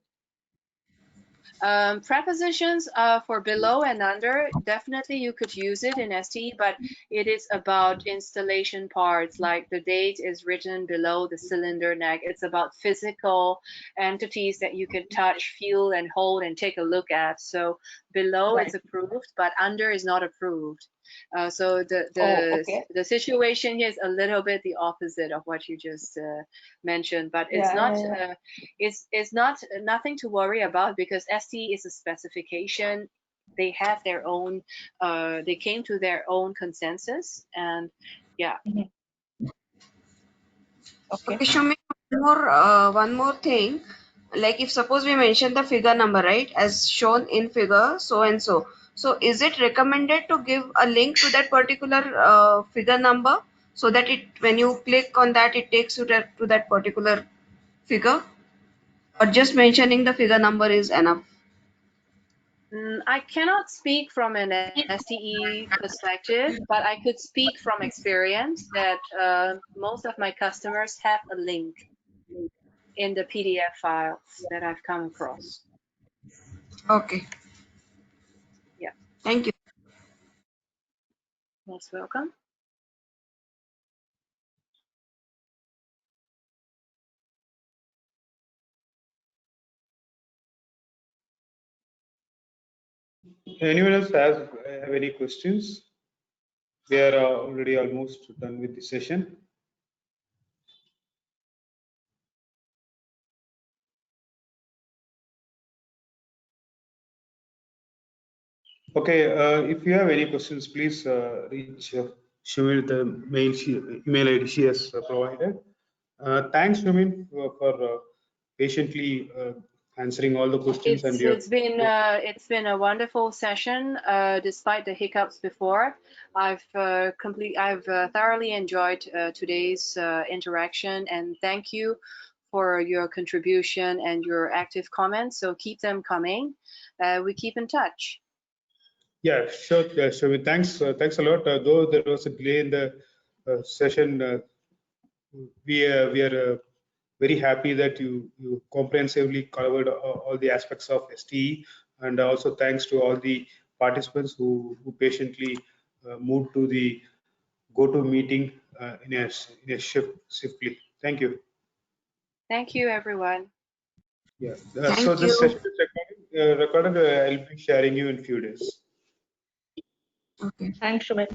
Prepositions for below and under, definitely you could use it in STE, but it is about installation parts, like the date is written below the cylinder neck. It's about physical entities that you can touch, feel, and hold and take a look at. So below Right. is approved, but under is not approved. So Okay. the situation here is a little bit the opposite of what you just mentioned, but it's Yeah, not yeah, yeah. it's not nothing to worry about, because STE is a specification. They have their own they came to their own consensus, and yeah. Okay. Okay, Shumin, one more thing. Like if suppose we mention the figure number, right, as shown in figure so and so. So is it recommended to give a link to that particular figure number, so that it when you click on that it takes you to that particular figure, or just mentioning the figure number is enough? I cannot speak from an STE perspective, but I could speak from experience that most of my customers have a link in the PDF files that I've come across. Okay, Yeah, thank you. most welcome. Anyone else have any questions? We are already almost done with the session. Okay, if you have any questions, please reach Shumin with the email ID she has provided. Thanks, Shumin, for patiently answering all the questions, and your It's been a wonderful session, despite the hiccups before. I've thoroughly enjoyed today's interaction, and thank you for your contribution and your active comments. So keep them coming. We keep in touch. Yeah, sure, Shumin. Thanks a lot. Though there was a delay in the session, we are very happy that you comprehensively covered all the aspects of STE, and also thanks to all the participants who patiently moved to the go-to meeting in a shift swiftly. Thank you. Thank you, everyone. Yeah. So Thank this you. session is recorded. I'll be sharing you in few days. Okay. Thanks, Shumin.